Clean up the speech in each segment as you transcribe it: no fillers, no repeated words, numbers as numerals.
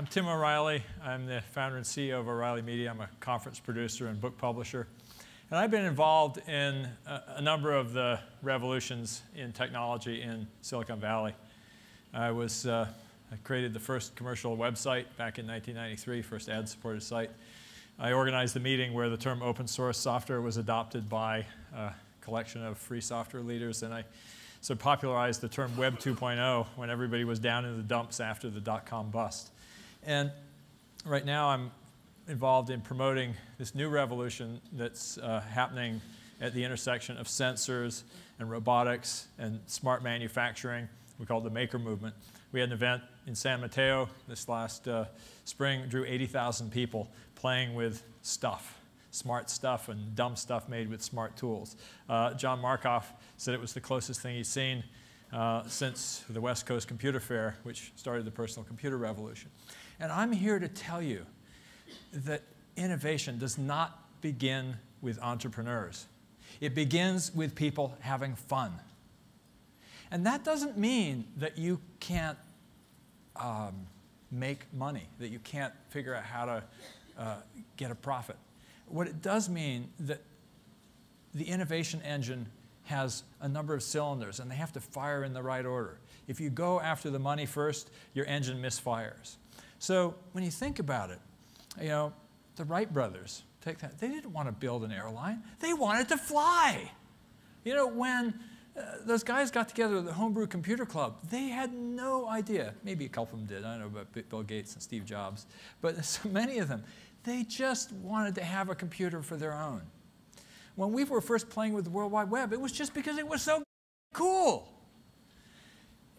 I'm Tim O'Reilly. I'm the founder and CEO of O'Reilly Media. I'm a conference producer and book publisher. And I've been involved in a number of the revolutions in technology in Silicon Valley. I created the first commercial website back in 1993, first ad-supported site. I organized the meeting where the term open source software was adopted by a collection of free software leaders, and I sort of popularized the term Web 2.0 when everybody was down in the dumps after the dot-com bust. And right now I'm involved in promoting this new revolution that's happening at the intersection of sensors and robotics and smart manufacturing. We call it the maker movement. We had an event in San Mateo this last spring, drew 80,000 people playing with stuff, smart stuff and dumb stuff made with smart tools. John Markoff said it was the closest thing he's seen since the West Coast Computer Fair, which started the personal computer revolution. And I'm here to tell you that innovation does not begin with entrepreneurs. It begins with people having fun. And that doesn't mean that you can't make money, that you can't figure out how to get a profit. What it does mean that the innovation engine has a number of cylinders, and they have to fire in the right order. If you go after the money first, your engine misfires. So when you think about it, you know, the Wright brothers, take that, they didn't want to build an airline. They wanted to fly. You know, when those guys got together at the Homebrew Computer Club, they had no idea. Maybe a couple of them did. I don't know about Bill Gates and Steve Jobs. But so many of them, they just wanted to have a computer for their own. When we were first playing with the World Wide Web, it was just because it was so cool.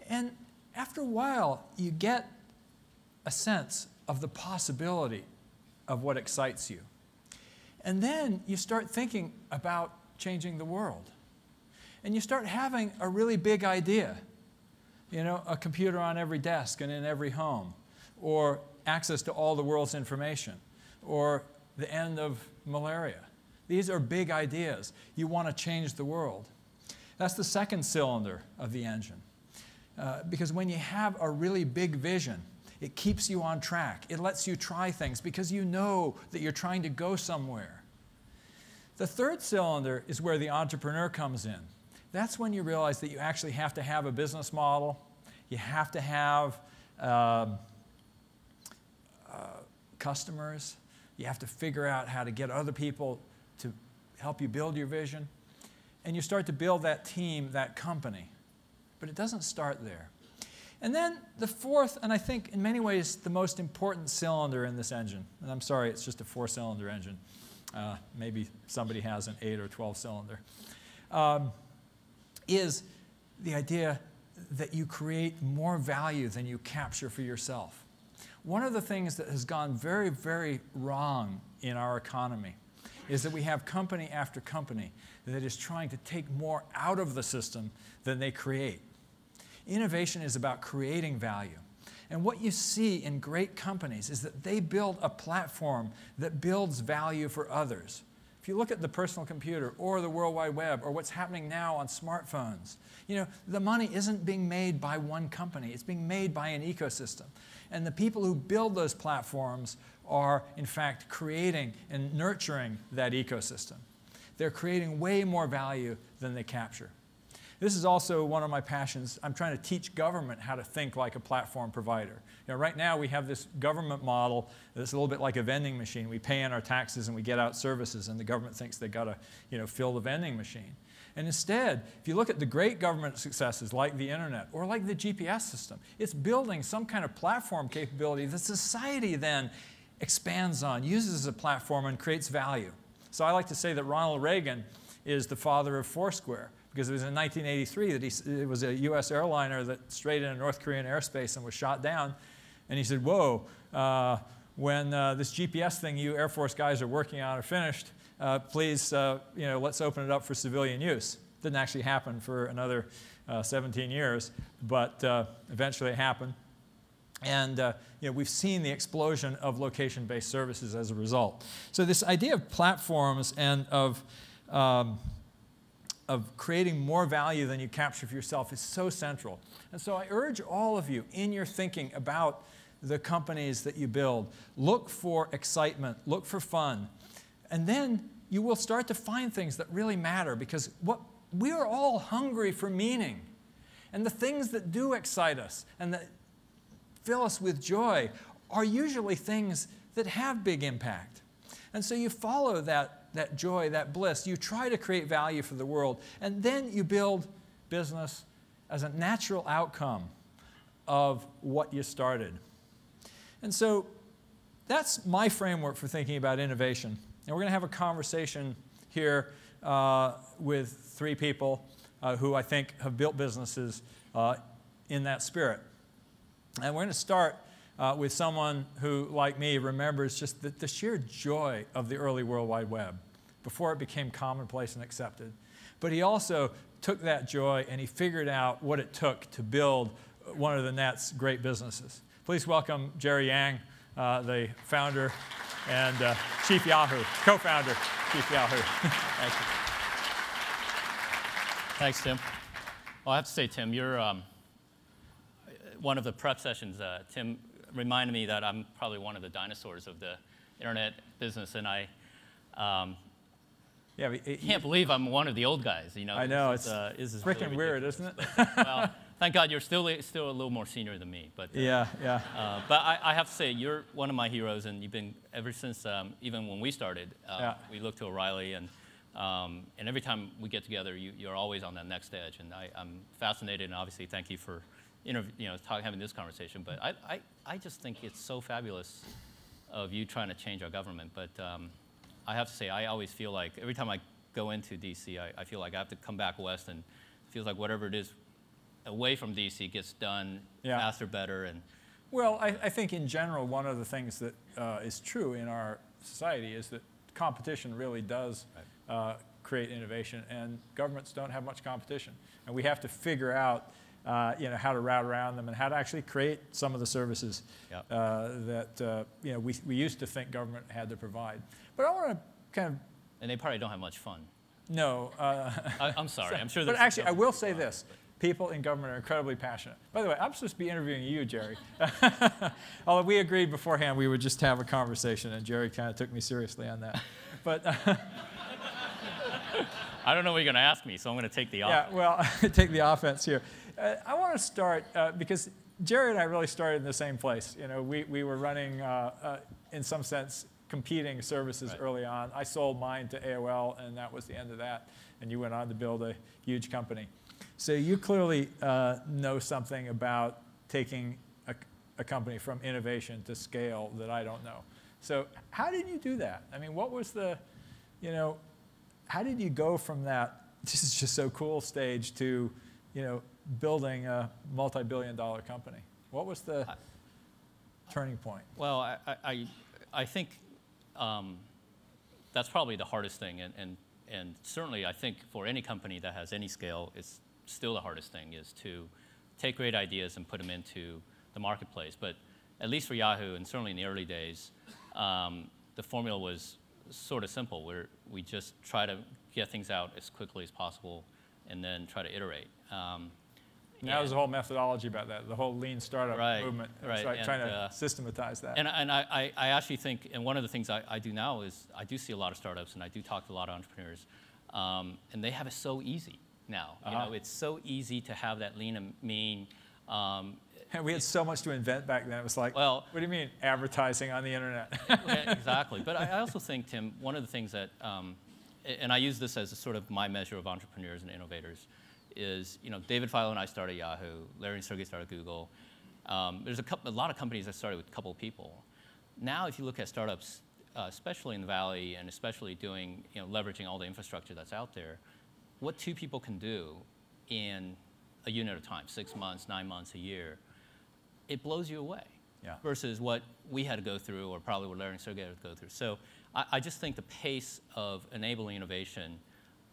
And after a while, you get a sense of the possibility of what excites you. And then you start thinking about changing the world. And you start having a really big idea. You know, a computer on every desk and in every home, or access to all the world's information, or the end of malaria. These are big ideas. You want to change the world. That's the second cylinder of the engine. Because when you have a really big vision, it keeps you on track. It lets you try things because you know that you're trying to go somewhere. The third cylinder is where the entrepreneur comes in. That's when you realize that you actually have to have a business model. You have to have customers. You have to figure out how to get other people to help you build your vision. And you start to build that team, that company. But it doesn't start there. And then the fourth, and I think in many ways the most important cylinder in this engine, and I'm sorry, it's just a 4-cylinder engine. Maybe somebody has an 8 or 12-cylinder, is the idea that you create more value than you capture for yourself. One of the things that has gone very, very wrong in our economy is that we have company after company that is trying to take more out of the system than they create. Innovation is about creating value. And what you see in great companies is that they build a platform that builds value for others. If you look at the personal computer or the World Wide Web or what's happening now on smartphones, you know, the money isn't being made by one company. It's being made by an ecosystem. And the people who build those platforms are, in fact, creating and nurturing that ecosystem. They're creating way more value than they capture. This is also one of my passions. I'm trying to teach government how to think like a platform provider. You know, right now we have this government model that's a little bit like a vending machine. We pay in our taxes and we get out services, and the government thinks they've got to, you know, fill the vending machine. And instead, if you look at the great government successes like the internet or like the GPS system, it's building some kind of platform capability that society then expands on, uses as a platform, and creates value. So I like to say that Ronald Reagan is the father of Foursquare, because it was in 1983 that it was a US airliner that strayed into North Korean airspace and was shot down. And he said, whoa, when this GPS thing you Air Force guys are working on are finished, please, you know, let's open it up for civilian use. Didn't actually happen for another 17 years, but eventually it happened. And you know, we've seen the explosion of location-based services as a result. So this idea of platforms and of creating more value than you capture for yourself is so central. And so I urge all of you in your thinking about the companies that you build. Look for excitement, look for fun. And then you will start to find things that really matter, because we are all hungry for meaning. And the things that do excite us and that fill us with joy are usually things that have big impact. And so you follow that joy, that bliss. You try to create value for the world. And then you build business as a natural outcome of what you started. And so that's my framework for thinking about innovation. And we're going to have a conversation here with three people who I think have built businesses in that spirit. And we're going to start with someone who, like me, remembers just the sheer joy of the early World Wide Web before it became commonplace and accepted. But he also took that joy and he figured out what it took to build one of the net's great businesses. Please welcome Jerry Yang, the founder and Chief Yahoo, co-founder, Chief Yahoo. Thank you. Thanks, Tim. Well, I have to say, Tim, you're one of the prep sessions. Tim reminded me that I'm probably one of the dinosaurs of the internet business, and I can't believe I'm one of the old guys. You know, I know, it's freaking really weird, isn't it? Well, thank God you're still a little more senior than me. But yeah. But I have to say, you're one of my heroes, and you've been ever since. Even when we started, we looked to O'Reilly, and every time we get together, you're always on that next edge, and I'm fascinated. And obviously, thank you for having this conversation. But I just think it's so fabulous of you trying to change our government. But I have to say, I always feel like every time I go into D.C., I feel like I have to come back west, and it feels like whatever it is away from D.C. gets done faster, better. And well, I think in general, one of the things that is true in our society is that competition really does create innovation, and governments don't have much competition. And we have to figure out how to route around them and how to actually create some of the services that we used to think government had to provide. But I want to kind of... And they probably don't have much fun. No. I'm sorry. I'm sure but actually, I will say this. People in government are incredibly passionate. By the way, I'm supposed to be interviewing you, Jerry. Although we agreed beforehand we would just have a conversation, and Jerry kind of took me seriously on that. But I don't know what you're going to ask me, so I'm going to take the offense. Yeah, well, take the offense here. I want to start, because Jerry and I really started in the same place. You know, we were running, in some sense, competing services early on. I sold mine to AOL, and that was the end of that. And you went on to build a huge company. So you clearly know something about taking a company from innovation to scale that I don't know. So how did you do that? I mean, what was the, how did you go from that, this is just so cool stage to, building a multi-billion-dollar company? What was the turning point? Well, I think that's probably the hardest thing, and certainly I think for any company that has any scale, it's still the hardest thing is to take great ideas and put them into the marketplace. But at least for Yahoo, and certainly in the early days, the formula was sort of simple, where we just try to get things out as quickly as possible and then try to iterate. That was the whole methodology about that, the whole lean startup movement. Trying to systematize that. And I actually think, and one of the things I do now is I do see a lot of startups, and I do talk to a lot of entrepreneurs, and they have it so easy now. It's so easy to have that lean and mean. And we had so much to invent back then. It was like, well, what do you mean, advertising on the internet? Exactly. But I also think, Tim, one of the things that, and I use this as a sort of my measure of entrepreneurs and innovators, is, David Filo and I started Yahoo. Larry and Sergey started Google. There's a lot of companies that started with a couple of people. Now, if you look at startups, especially in the Valley, and especially doing, leveraging all the infrastructure that's out there, what two people can do in a unit at a time, 6 months, 9 months, a year, it blows you away. Versus what we had to go through, or probably what Larry and Sergey had to go through. So I just think the pace of enabling innovation,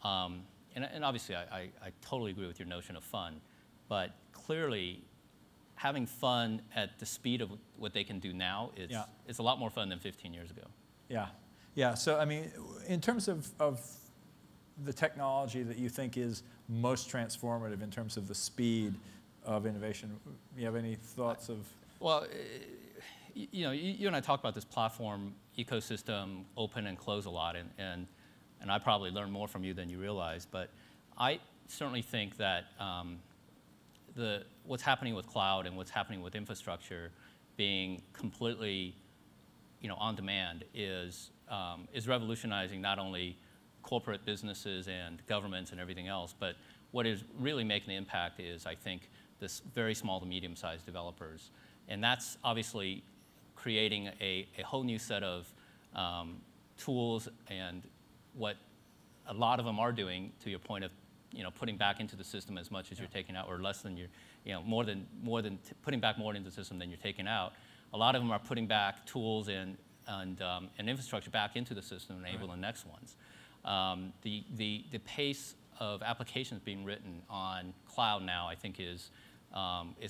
and obviously I totally agree with your notion of fun, but clearly having fun at the speed of what they can do now, it's a lot more fun than 15 years ago. Yeah. So I mean, in terms of the technology that you think is most transformative in terms of the speed of innovation, you have any thoughts of? Well, you and I talk about this platform ecosystem, open and close a lot, and I probably learn more from you than you realize. But I certainly think that what's happening with cloud and what's happening with infrastructure being completely, on demand is revolutionizing not only corporate businesses and governments and everything else, but what is really making the impact is, I think, this very small to medium-sized developers. And that's obviously creating a whole new set of tools, and what a lot of them are doing, to your point of putting back into the system as much as you're taking out, or less than you're, more than putting back more into the system than you're taking out. A lot of them are putting back tools and infrastructure back into the system and enable the next ones. The pace of applications being written on cloud now, I think, is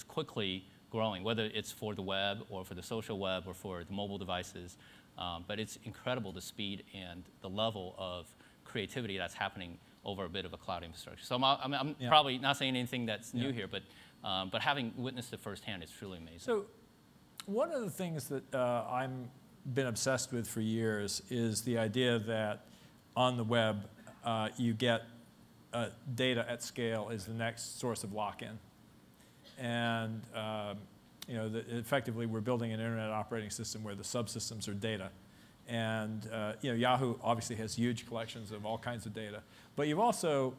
quickly growing, whether it's for the web or for the social web or for the mobile devices. But it's incredible the speed and the level of creativity that's happening over a bit of a cloud infrastructure. So I'm probably not saying anything that's new here, but having witnessed it firsthand, it's truly amazing. So one of the things that I'm been obsessed with for years is the idea that on the web, you get data at scale is the next source of lock-in. And effectively, we're building an internet operating system where the subsystems are data. And Yahoo obviously has huge collections of all kinds of data. But you've also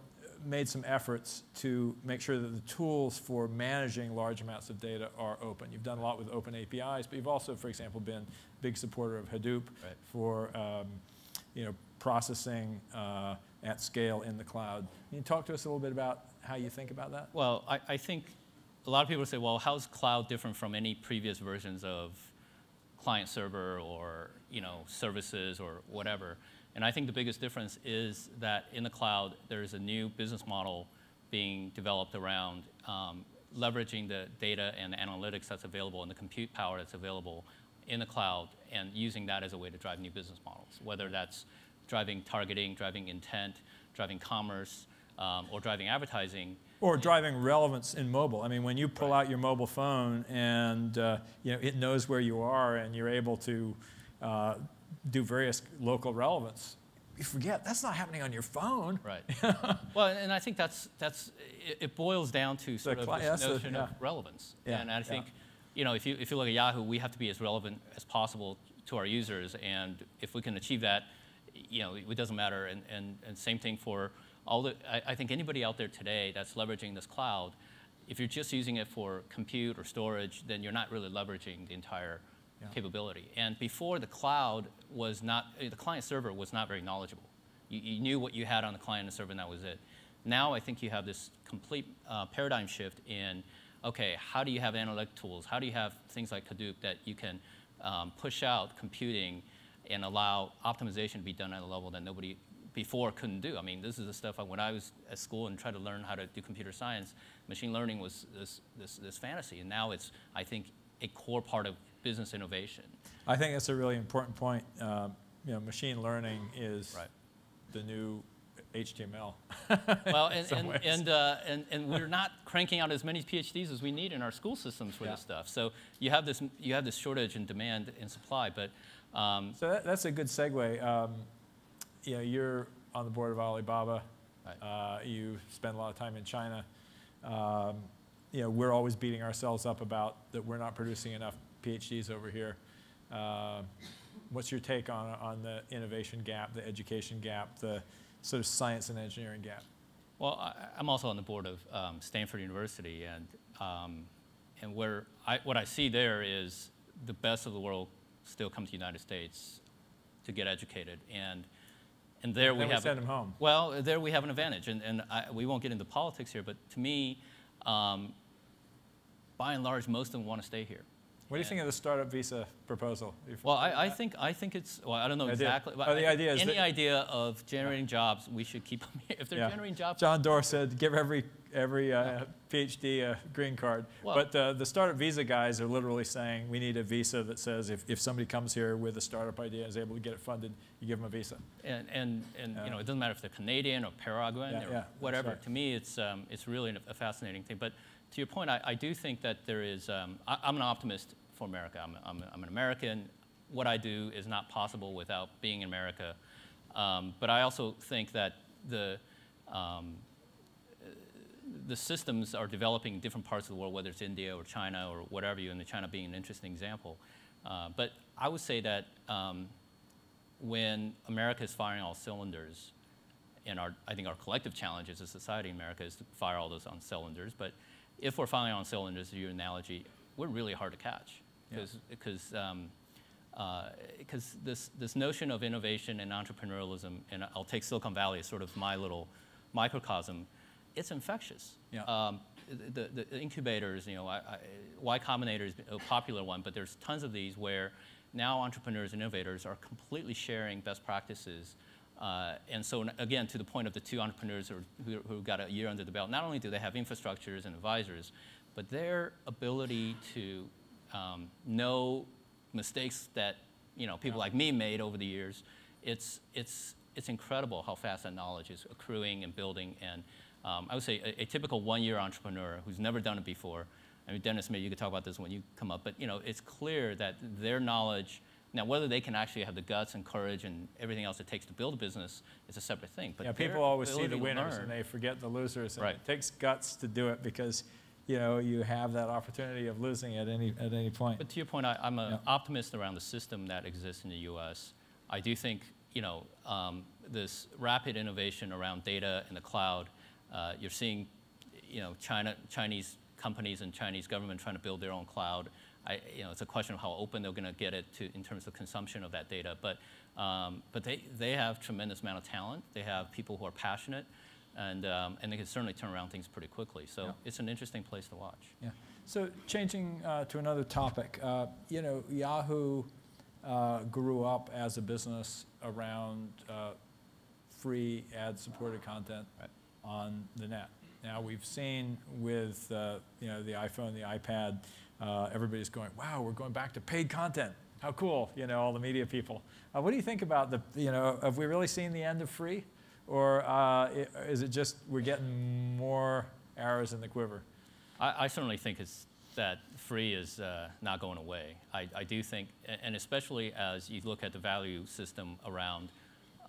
made some efforts to make sure that the tools for managing large amounts of data are open. You've done a lot with open APIs, but you've also, for example, been a big supporter of Hadoop for processing at scale in the cloud. Can you talk to us a little bit about how you think about that? Well, I think a lot of people say, well, how's cloud different from any previous versions of client server or services or whatever? And I think the biggest difference is that in the cloud, there's a new business model being developed around leveraging the data and the analytics that's available and the compute power that's available in the cloud, and using that as a way to drive new business models, whether that's driving targeting, driving intent, driving commerce, or driving advertising. Or driving relevance in mobile. I mean, when you pull out your mobile phone and it knows where you are, and you're able to do various local relevance, you forget that's not happening on your phone. Right. Well, and I think it boils down to sort of this notion of relevance. Yeah. And I think if you look at Yahoo, we have to be as relevant as possible to our users, and if we can achieve that, it doesn't matter. And same thing for I think anybody out there today that's leveraging this cloud, if you're just using it for compute or storage, then you're not really leveraging the entire capability. And before, the cloud was not, the client server was not very knowledgeable. You knew what you had on the client and server, and that was it. Now I think you have this complete paradigm shift in, okay, how do you have analytic tools? How do you have things like Hadoop that you can push out computing and allow optimization to be done at a level that nobody before couldn't do? I mean, this is the stuff when I was at school and tried to learn how to do computer science, machine learning was this fantasy. And now it's, I think, a core part of business innovation. I think that's a really important point. Machine learning is the new HTML. Well, and we're not cranking out as many PhDs as we need in our school systems for this stuff. So you have this shortage in demand and supply. But so that's a good segue. You're on the board of Alibaba. You spend a lot of time in China. We're always beating ourselves up about that we're not producing enough PhDs over here. What's your take on the innovation gap, the education gap, the sort of science and engineering gap? Well, I'm also on the board of Stanford University, and what I see there is the best of the world still come to the United States to get educated, and there we have send them home. Well, there we have an advantage, and we won't get into politics here, but to me, by and large, most of them want to stay here. What do you think of the startup visa proposal? Well, I think it's, well, I don't know exactly. But the idea is any idea of generating jobs, we should keep them here. If they're generating jobs. John Doerr said, give every PhD a green card. Well, but the startup visa guys are literally saying, we need a visa that says if somebody comes here with a startup idea and is able to get it funded, you give them a visa. And it doesn't matter if they're Canadian or Paraguayan or whatever. Right. To me, it's really a fascinating thing. But to your point, I do think that there is, I'm an optimist for America. I'm an American. What I do is not possible without being in America. But I also think that the systems are developing in different parts of the world, whether it's India or China or whatever, and China being an interesting example. But I would say that when America is firing all cylinders, and I think our collective challenge as a society in America is to fire all those on cylinders. But if we're firing on cylinders, to your analogy, we're really hard to catch. Because this notion of innovation and entrepreneurialism, and I'll take Silicon Valley as sort of my little microcosm, it's infectious. Yeah. The incubators, Y Combinator is a popular one, but there's tons of these where now entrepreneurs and innovators are completely sharing best practices. And so, again, to the point of the two entrepreneurs who got a year under the belt, not only do they have infrastructures and advisors, but their ability to know mistakes that people like me made over the years, it's incredible how fast that knowledge is accruing and building. And I would say a typical one-year entrepreneur who's never done it before, I mean, Dennis, maybe you could talk about this when you come up, but it's clear that their knowledge, now whether they can actually have the guts and courage and everything else it takes to build a business is a separate thing. But people always see the winners and they forget the losers. And it takes guts to do it because you have that opportunity of losing at any point. But to your point, I'm an optimist around the system that exists in the U.S. I do think this rapid innovation around data and the cloud. You're seeing Chinese companies and Chinese government trying to build their own cloud. It's a question of how open they're going to get it in terms of consumption of that data. But they have tremendous amount of talent. They have people who are passionate. And they can certainly turn around things pretty quickly. So it's an interesting place to watch. Yeah. So changing to another topic, Yahoo grew up as a business around free ad-supported content on the net. Now we've seen with the iPhone, the iPad, everybody's going, wow, we're going back to paid content. How cool, all the media people. What do you think about have we really seen the end of free? Or is it just we're getting more arrows in the quiver? I certainly think that free is not going away. I do think, and especially as you look at the value system around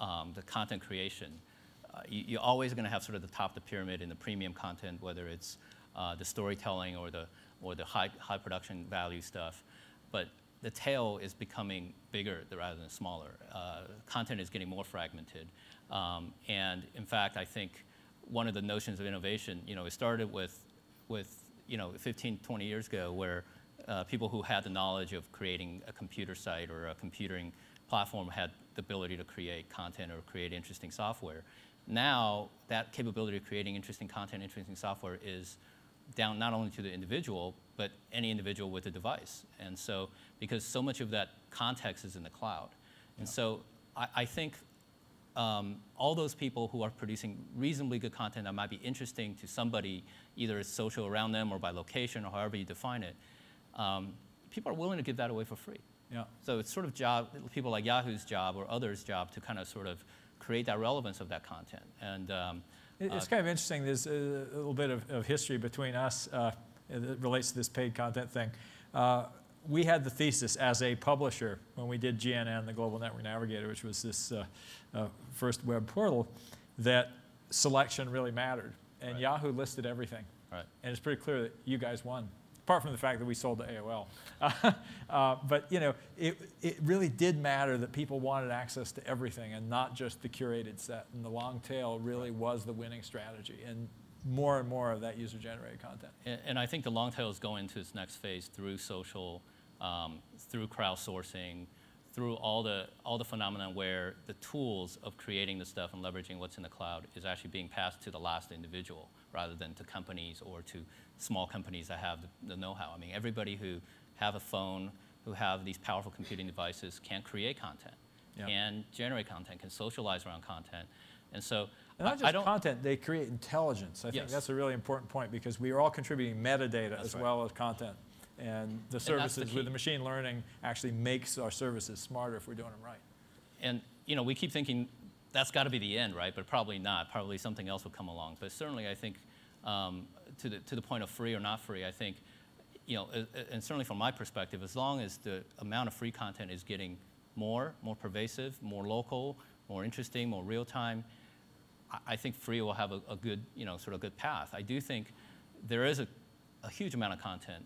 the content creation, you're always going to have sort of the top of the pyramid in the premium content, whether it's the storytelling or the high production value stuff. But the tail is becoming bigger rather than smaller. Content is getting more fragmented. And in fact, I think one of the notions of innovation, it started with 15, 20 years ago where people who had the knowledge of creating a computer site or a computing platform had the ability to create content or create interesting software. Now, that capability of creating interesting content, interesting software is down not only to the individual, but any individual with a device. And so, because so much of that context is in the cloud. And so, I think all those people who are producing reasonably good content that might be interesting to somebody, either it's social around them or by location or however you define it, people are willing to give that away for free. Yeah. So it's sort of people like Yahoo's job or others' job to kind of sort of create that relevance of that content. And it's kind of interesting. There's a little bit of history between us that relates to this paid content thing. We had the thesis as a publisher when we did GNN, the Global Network Navigator, which was this first web portal, that selection really mattered. And Yahoo listed everything. Right. And it's pretty clear that you guys won, apart from the fact that we sold to AOL. But it really did matter that people wanted access to everything and not just the curated set. And the long tail really was the winning strategy. And more of that user-generated content. And I think the long tail is going to its next phase through social, through crowdsourcing, through all the phenomena where the tools of creating the stuff and leveraging what's in the cloud is actually being passed to the last individual rather than to companies or to small companies that have the know-how. I mean, everybody who have a phone, who have these powerful computing devices can create content, can generate content, can socialize around content. And so and not just content, they create intelligence. I think that's a really important point because we are all contributing metadata as well as content. And the services with the machine learning actually makes our services smarter if we're doing them right. And we keep thinking that's got to be the end, right? But probably not. Probably something else will come along. But certainly I think to the point of free or not free, I think and certainly from my perspective, as long as the amount of free content is getting more pervasive, more local, more interesting, more real time, I think free will have a good, sort of good path. I do think there is a huge amount of content,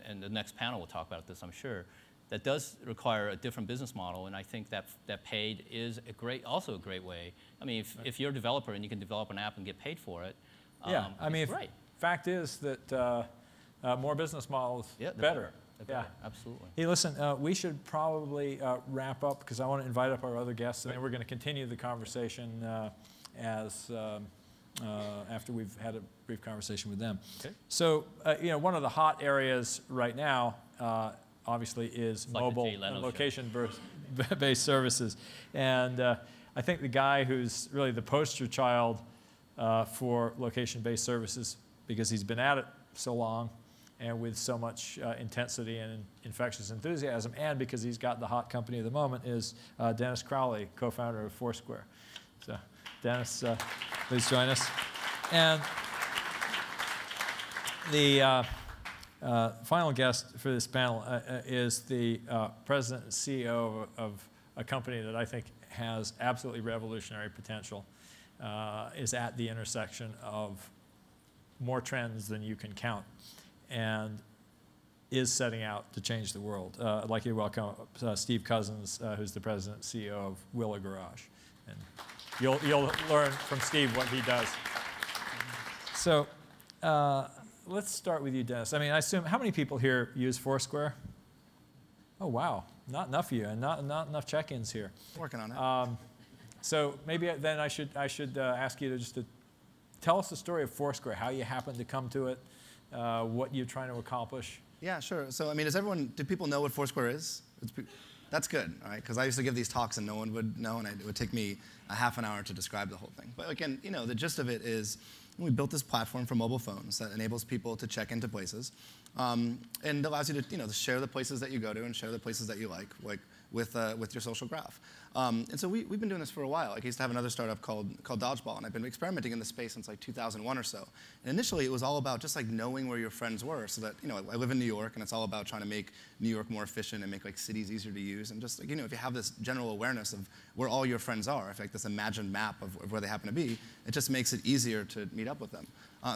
and the next panel will talk about this, I'm sure, that does require a different business model, and I think that paid is also a great way. I mean, if you're a developer and you can develop an app and get paid for it, yeah, I mean, great. Fact is that more business models, better. Yeah, absolutely. Hey, listen, we should probably wrap up because I want to invite up our other guests, and then we're going to continue the conversation after we've had a brief conversation with them. Okay. So, one of the hot areas right now, obviously, is like mobile and location-based services. And I think the guy who's really the poster child for location-based services, because he's been at it so long and with so much intensity and infectious enthusiasm, and because he's got the hot company of the moment, is Dennis Crowley, co-founder of Foursquare. So, Dennis, please join us. And the final guest for this panel is the president and CEO of a company that I think has absolutely revolutionary potential, is at the intersection of more trends than you can count, and is setting out to change the world. I'd like you to welcome Steve Cousins, who's the president and CEO of Willow Garage. And you'll learn from Steve what he does. So let's start with you, Dennis. I mean, I assume, how many people here use Foursquare? Oh, wow. Not enough of you, and not enough check-ins here. Working on it. So maybe then I should ask you to tell us the story of Foursquare, how you happened to come to it, what you're trying to accomplish. Yeah, sure. So, I mean, do people know what Foursquare is? That's good, all right? Because I used to give these talks and no one would know, and it would take me a half an hour to describe the whole thing. But again, the gist of it is we built this platform for mobile phones that enables people to check into places, and allows you to share the places that you go to and share the places that you like with your social graph. And so we've been doing this for a while. Like, I used to have another startup called Dodgeball, and I've been experimenting in this space since like 2001 or so. And initially, it was all about just like knowing where your friends were, so that I live in New York, and it's all about trying to make New York more efficient and make like cities easier to use. And just like, if you have this general awareness of where all your friends are, if like this imagined map of where they happen to be, it just makes it easier to meet up with them.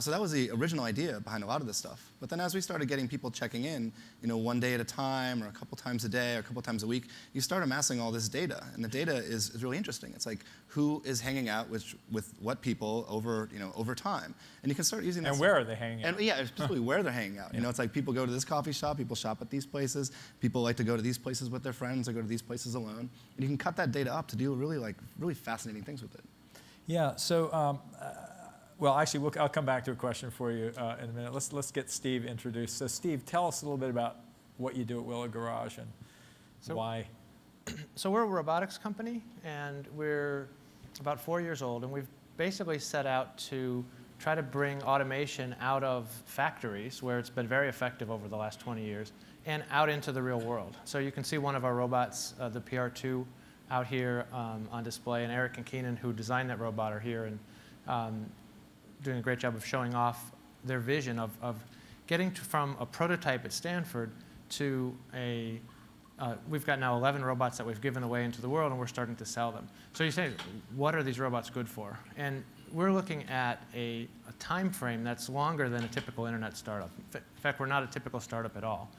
So that was the original idea behind a lot of this stuff. But then as we started getting people checking in, one day at a time, or a couple times a day, or a couple times a week, you start amassing all this data. And the data is really interesting. It's like who is hanging out with what people over time. And you can start using that. And where are they hanging out? And yeah, specifically where they're hanging out. It's like people go to this coffee shop, people shop at these places, people like to go to these places with their friends, or go to these places alone. And you can cut that data up to do really fascinating things with it. Yeah, so well, actually, I'll come back to a question for you in a minute. Let's get Steve introduced. So, Steve, tell us a little bit about what you do at Willow Garage and why. So we're a robotics company, and we're about 4 years old, and we've basically set out to try to bring automation out of factories, where it's been very effective over the last 20 years, and out into the real world. So you can see one of our robots, the PR2, out here on display, and Eric and Keenan, who designed that robot, are here and doing a great job of showing off their vision of getting from a prototype at Stanford to we've got now 11 robots that we've given away into the world, and we're starting to sell them. So you say, what are these robots good for? And we're looking at a time frame that's longer than a typical internet startup. In fact, we're not a typical startup at all.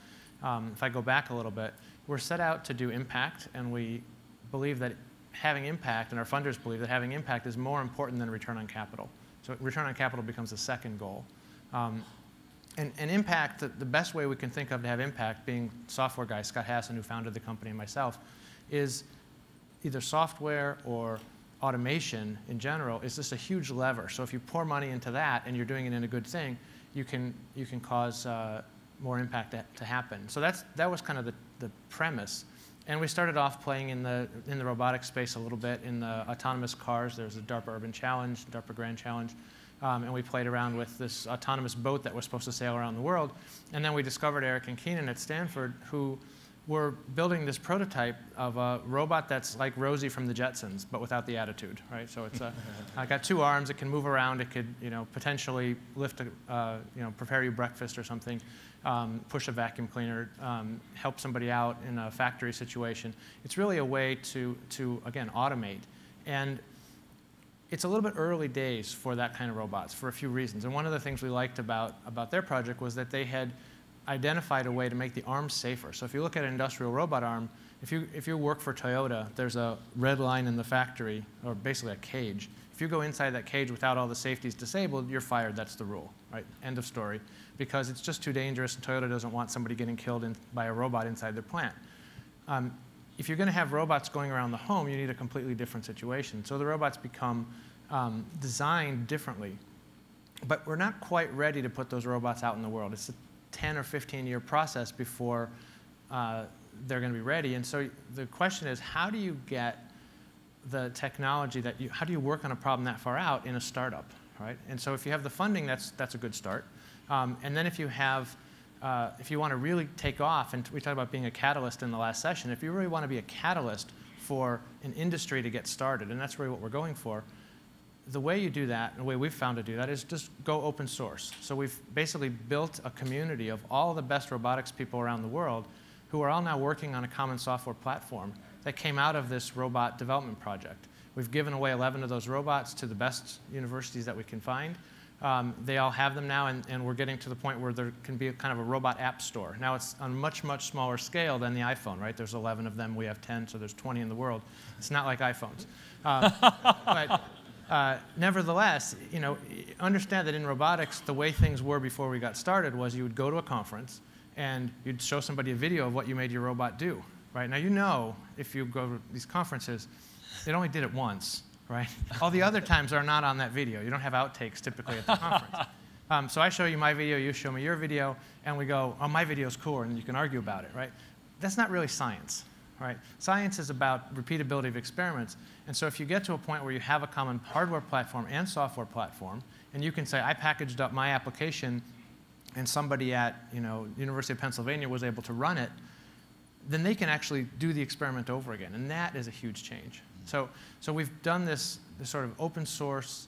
If I go back a little bit, we're set out to do impact, and we believe that having impact, and our funders believe that having impact is more important than return on capital. So return on capital becomes the second goal. And impact, the best way we can think of to have impact, being software guy, Scott Hassan, who founded the company, and myself, is either software or automation in general is just a huge lever. So if you pour money into that and you're doing it in a good thing, you can cause more impact to happen. So that was kind of the premise. And we started off playing in the robotics space a little bit, in the autonomous cars. There's a DARPA Urban Challenge, DARPA Grand Challenge. And we played around with this autonomous boat that was supposed to sail around the world. And then we discovered Eric and Keenan at Stanford, who we're building this prototype of a robot that's like Rosie from the Jetsons, but without the attitude, right? So it's got 2 arms. It can move around. It could, potentially lift prepare you breakfast or something, push a vacuum cleaner, help somebody out in a factory situation. It's really a way to again, automate. And it's a little bit early days for that kind of robots for a few reasons. And one of the things we liked about their project was that they had identified a way to make the arms safer. So if you look at an industrial robot arm, if you work for Toyota, there's a red line in the factory, or basically a cage. If you go inside that cage without all the safeties disabled, you're fired. That's the rule, right? End of story. Because it's just too dangerous, and Toyota doesn't want somebody getting killed by a robot inside their plant. If you're going to have robots going around the home, you need a completely different situation. So the robots become designed differently. But we're not quite ready to put those robots out in the world. It's a 10 or 15-year process before they're going to be ready. And so the question is, how do you get the technology how do you work on a problem that far out in a startup, right? And so if you have the funding, that's a good start. And then if you want to really take off, and we talked about being a catalyst in the last session, if you really want to be a catalyst for an industry to get started, and that's really what we're going for, the way you do that, and the way we've found to do that, is just go open source. So we've basically built a community of all the best robotics people around the world who are all now working on a common software platform that came out of this robot development project. We've given away 11 of those robots to the best universities that we can find. They all have them now, and we're getting to the point where there can be a kind of a robot app store. Now it's on a much, much smaller scale than the iPhone, right? There's 11 of them. We have 10, so there's 20 in the world. It's not like iPhones. But nevertheless, understand that in robotics, the way things were before we got started was you would go to a conference, and you'd show somebody a video of what you made your robot do. Right? Now, if you go to these conferences, it only did it once. Right? All the other times are not on that video. You don't have outtakes typically at the conference. So I show you my video, you show me your video, and we go, oh, my video's cooler, and you can argue about it. Right? That's not really science. Right? Science is about repeatability of experiments. And so if you get to a point where you have a common hardware platform and software platform, and you can say, I packaged up my application, and somebody at University of Pennsylvania was able to run it, then they can actually do the experiment over again. And that is a huge change. So we've done this sort of open source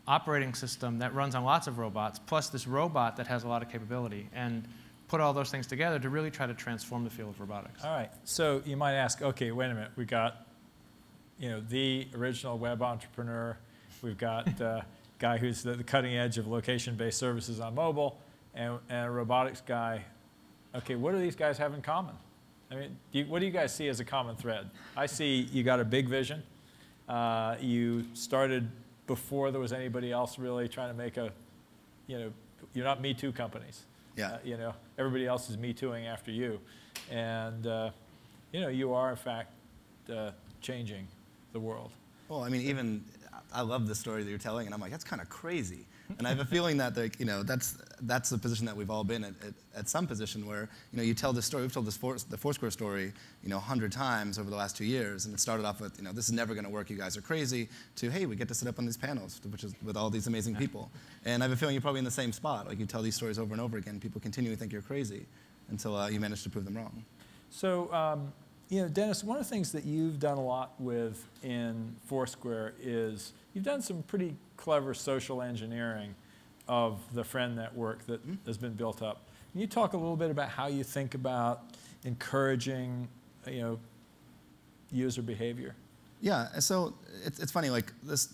operating system that runs on lots of robots, plus this robot that has a lot of capability, and put all those things together to really try to transform the field of robotics. All right. So you might ask, okay, wait a minute. We got the original web entrepreneur. We've got a guy who's the cutting edge of location-based services on mobile, and a robotics guy. Okay, what do these guys have in common? I mean, what do you guys see as a common thread? I see you got a big vision. You started before there was anybody else really trying to make you're not Me Too companies. Yeah. Everybody else is Me Tooing after you. And, you are, in fact, changing the world. Well, I mean, I love the story that you're telling, and I'm like, that's kind of crazy. And I have a feeling that that's the position that we've all been at some position where you tell this story. We've told the Foursquare story 100 times over the last 2 years, and it started off with this is never going to work. You guys are crazy. To hey, we get to sit up on these panels, which is with all these amazing people. And I have a feeling you're probably in the same spot. Like you tell these stories over and over again, people continue to think you're crazy until you manage to prove them wrong. So. Dennis, one of the things that you've done a lot with in Foursquare is you've done some pretty clever social engineering of the friend network that has been built up. Can you talk a little bit about how you think about encouraging, user behavior? Yeah, so it's funny, like this,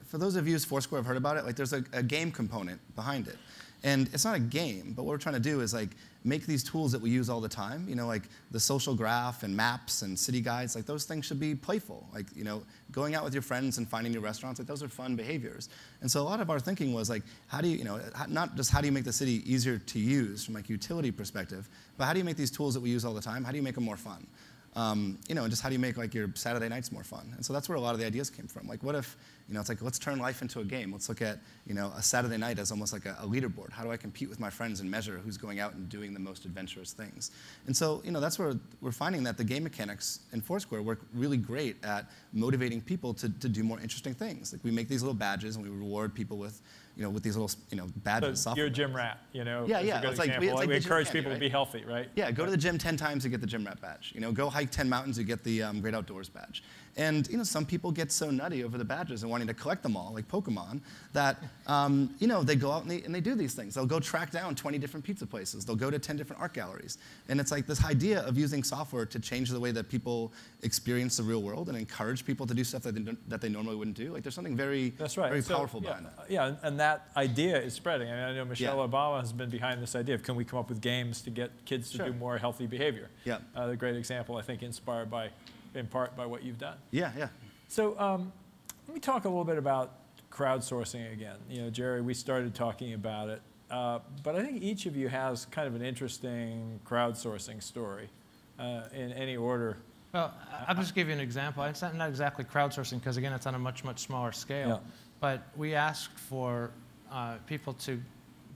for those of you who's Foursquare have heard about it, like there's a game component behind it. And it's not a game, but what we're trying to do is like make these tools that we use all the time, like the social graph and maps and city guides, like those things should be playful. Like, going out with your friends and finding new restaurants, like those are fun behaviors. And so a lot of our thinking was like, how do you, not just how do you make the city easier to use from like a utility perspective, but how do you make these tools that we use all the time, how do you make them more fun? And just how do you make like your Saturday nights more fun? And so that's where a lot of the ideas came from. Like, what if, it's like, let's turn life into a game. Let's look at, a Saturday night as almost like a leaderboard. How do I compete with my friends and measure who's going out and doing the most adventurous things? And so, that's where we're finding that the game mechanics in Foursquare work really great at motivating people to do more interesting things. Like, we make these little badges and we reward people with, with these little, badges. So software you're a gym badges. rat, Yeah, is yeah. a good It's like- example. it's like we the gym encourage candy, people right? to be healthy, right? Yeah, go to the gym 10 times, you get the gym rat badge. Go hike 10 mountains, you get the Great Outdoors badge. And some people get so nutty over the badges and wanting to collect them all, like Pokemon, that they go out and they do these things. They'll go track down 20 different pizza places. They'll go to 10 different art galleries. And it's like this idea of using software to change the way that people experience the real world and encourage people to do stuff that they normally wouldn't do. Like there's something very, very powerful behind that. Yeah, and that idea is spreading. I mean, I know Michelle Yeah. Obama has been behind this idea of can we come up with games to get kids to do more healthy behavior. Yeah. A great example, I think, inspired in part by what you've done. Yeah, yeah. So let me talk a little bit about crowdsourcing again. Jerry, we started talking about it, but I think each of you has kind of an interesting crowdsourcing story in any order. Well, I'll just give you an example. It's not exactly crowdsourcing because, again, it's on a much, much smaller scale. Yeah. But we asked for people to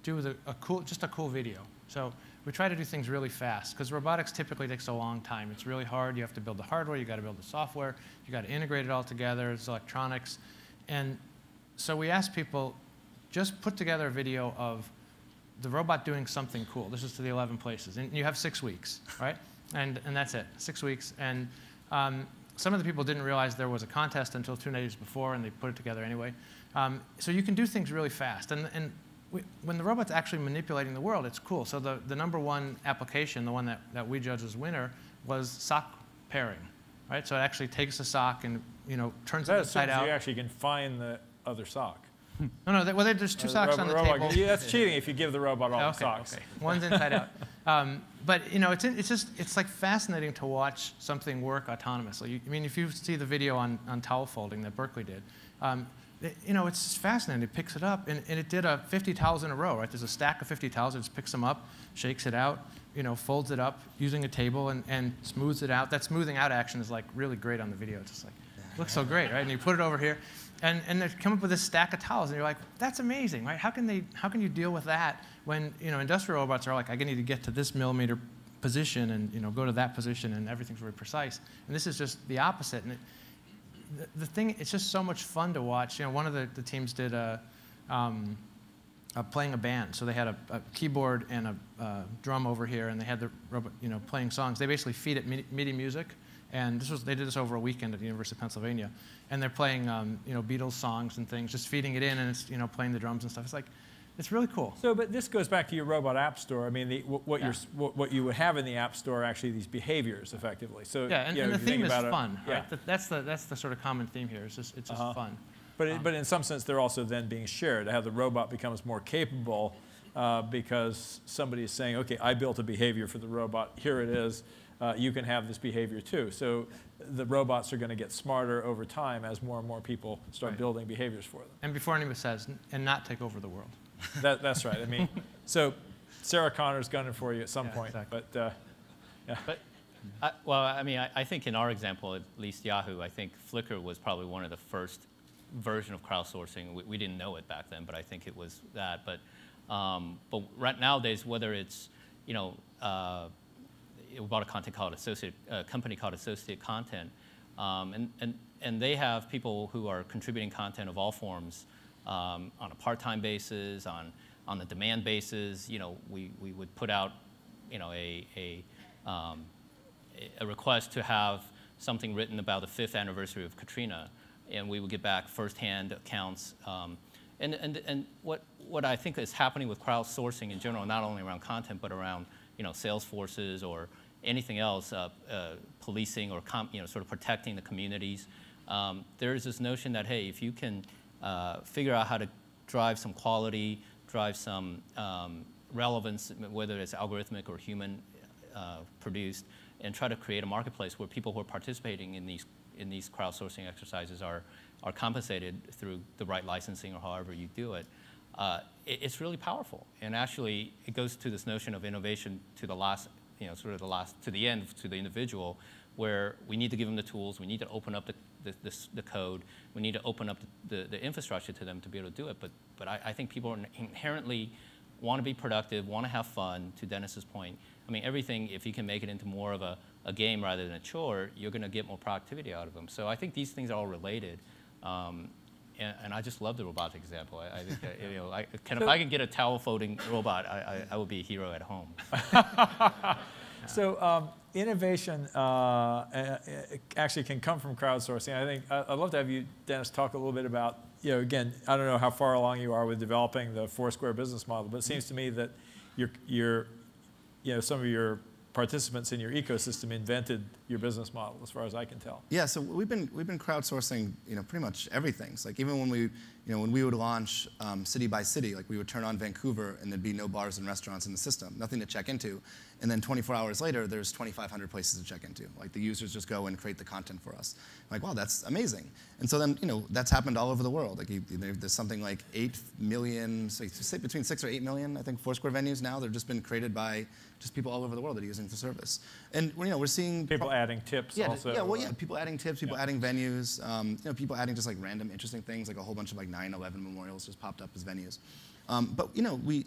do just a cool video. So we try to do things really fast because robotics typically takes a long time. It's really hard. You have to build the hardware. You got to build the software. You got to integrate it all together. It's electronics. And so we asked people, just put together a video of the robot doing something cool. This is to the 11 places. And you have 6 weeks, right? And that's it, 6 weeks. And some of the people didn't realize there was a contest until 2 days before, and they put it together anyway. So you can do things really fast. And when the robot's actually manipulating the world, it's cool. So the #1 application, the one that we judged as winner, was sock pairing, right? So it actually takes a sock and turns it inside out. You actually can find the other sock. No, there's 2 socks on the table. Yeah, that's cheating if you give the robot all the socks. Okay. One's inside out. But it's like fascinating to watch something work autonomously. I mean, if you see the video on towel folding that Berkeley did, it's just fascinating. It picks it up, and it did 50 towels in a row, right? There's a stack of 50 towels. It just picks them up, shakes it out, folds it up using a table, and smooths it out. That smoothing out action is like really great on the video. It's just like, looks so great, right? And you put it over here, and they come up with this stack of towels, and you're like, that's amazing, right? How can you deal with that when industrial robots are like, I need to get to this millimeter position and go to that position, and everything's very precise. And this is just the opposite. And the thing, it's just so much fun to watch. One of the teams did playing a band. So they had a keyboard and a drum over here, and they had the robot, playing songs. They basically feed it MIDI music, and they did this over a weekend at the University of Pennsylvania. And they're playing, Beatles songs and things, just feeding it in, and it's, playing the drums and stuff. It's really cool. So, but this goes back to your robot app store. I mean, what you would have in the app store are actually these behaviors, effectively. So yeah, and the theme is fun. Yeah. Right? That's the sort of common theme here. It's just fun. But in some sense, they're also then being shared. How the robot becomes more capable because somebody is saying, okay, I built a behavior for the robot. Here it is. You can have this behavior too. So the robots are going to get smarter over time as more and more people start building behaviors for them. And before anybody says, and not take over the world. That's right. I mean, so Sarah Connor's gunning for you at some point. Exactly. But yeah. But, I think in our example, at least Yahoo, I think Flickr was probably one of the first version of crowdsourcing. We didn't know it back then, but I think it was that. But right nowadays, whether it's, we bought a company called Associate Content, and they have people who are contributing content of all forms on a part-time basis, on the demand basis. We would put out, a request to have something written about the 5th anniversary of Katrina, and we would get back first-hand accounts. And what I think is happening with crowdsourcing in general, not only around content, but around sales forces or anything else, policing or sort of protecting the communities. There's this notion that, hey, if you can figure out how to drive some quality, drive some relevance, whether it's algorithmic or human produced, and try to create a marketplace where people who are participating in these crowdsourcing exercises are compensated through the right licensing or however you do it. It's really powerful, and actually it goes to this notion of innovation to the last, to the end, to the individual, where we need to give them the tools, we need to open up the code, we need to open up the infrastructure to them to be able to do it. But I think people inherently want to be productive, want to have fun. To Dennis's point, I mean, everything, if you can make it into more of a game rather than a chore, you're going to get more productivity out of them. So I think these things are all related. and I just love the robotic example. I think if I can get a towel folding robot, I would be a hero at home. So innovation actually can come from crowdsourcing. I think I'd love to have you, Dennis, talk a little bit about, again, I don't know how far along you are with developing the Foursquare business model, but it seems to me that some of your participants in your ecosystem invented your business model, as far as I can tell. Yeah, so we've been crowdsourcing, pretty much everything. So like even when we would launch city by city, like we would turn on Vancouver and there'd be no bars and restaurants in the system, nothing to check into, and then 24 hours later there's 2,500 places to check into. Like the users just go and create the content for us. I'm like, wow, that's amazing. And so then that's happened all over the world. Like there's something like 8 million, so say between 6 or 8 million, I think, Foursquare venues now. They've just been created by just people all over the world that are using the service. And we're seeing people adding tips also. Yeah, people adding tips, people adding venues, people adding just like random interesting things, like a whole bunch of like 9/11 memorials just popped up as venues. But we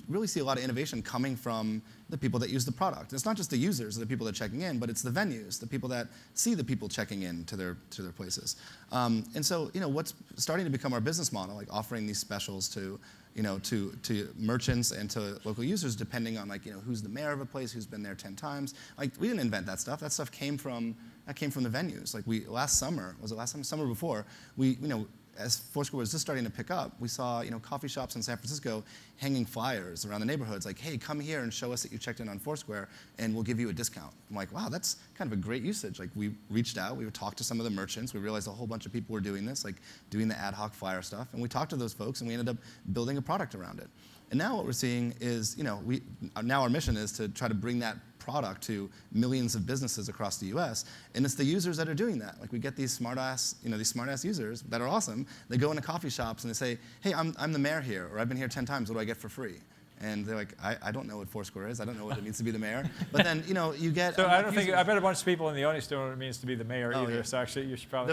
really see a lot of innovation coming from the people that use the product. It's not just the users, the people that are checking in, but it's the venues, the people that see the people checking in to their places. And so what's starting to become our business model, like offering these specials to merchants and to local users, depending on who's the mayor of a place, who's been there 10 times. Like we didn't invent that stuff. That stuff came from the venues. Like summer before, as Foursquare was just starting to pick up, we saw coffee shops in San Francisco hanging flyers around the neighborhoods like, hey, come here and show us that you checked in on Foursquare and we'll give you a discount. I'm like, wow, that's kind of a great usage. Like we reached out, we would talk to some of the merchants, we realized a whole bunch of people were doing this, like doing the ad hoc flyer stuff, and we talked to those folks and we ended up building a product around it. And now what we're seeing is, now our mission is to try to bring that product to millions of businesses across the US, and it's the users that are doing that. Like we get these smart-ass users that are awesome. They go into coffee shops and they say, hey, I'm the mayor here, or I've been here 10 times, what do I get for free? And they're like, I don't know what Foursquare is. I don't know what it means to be the mayor. But then, you get... So I bet a bunch of people in the audience don't know what it means to be the mayor either. Yeah. So actually, you should probably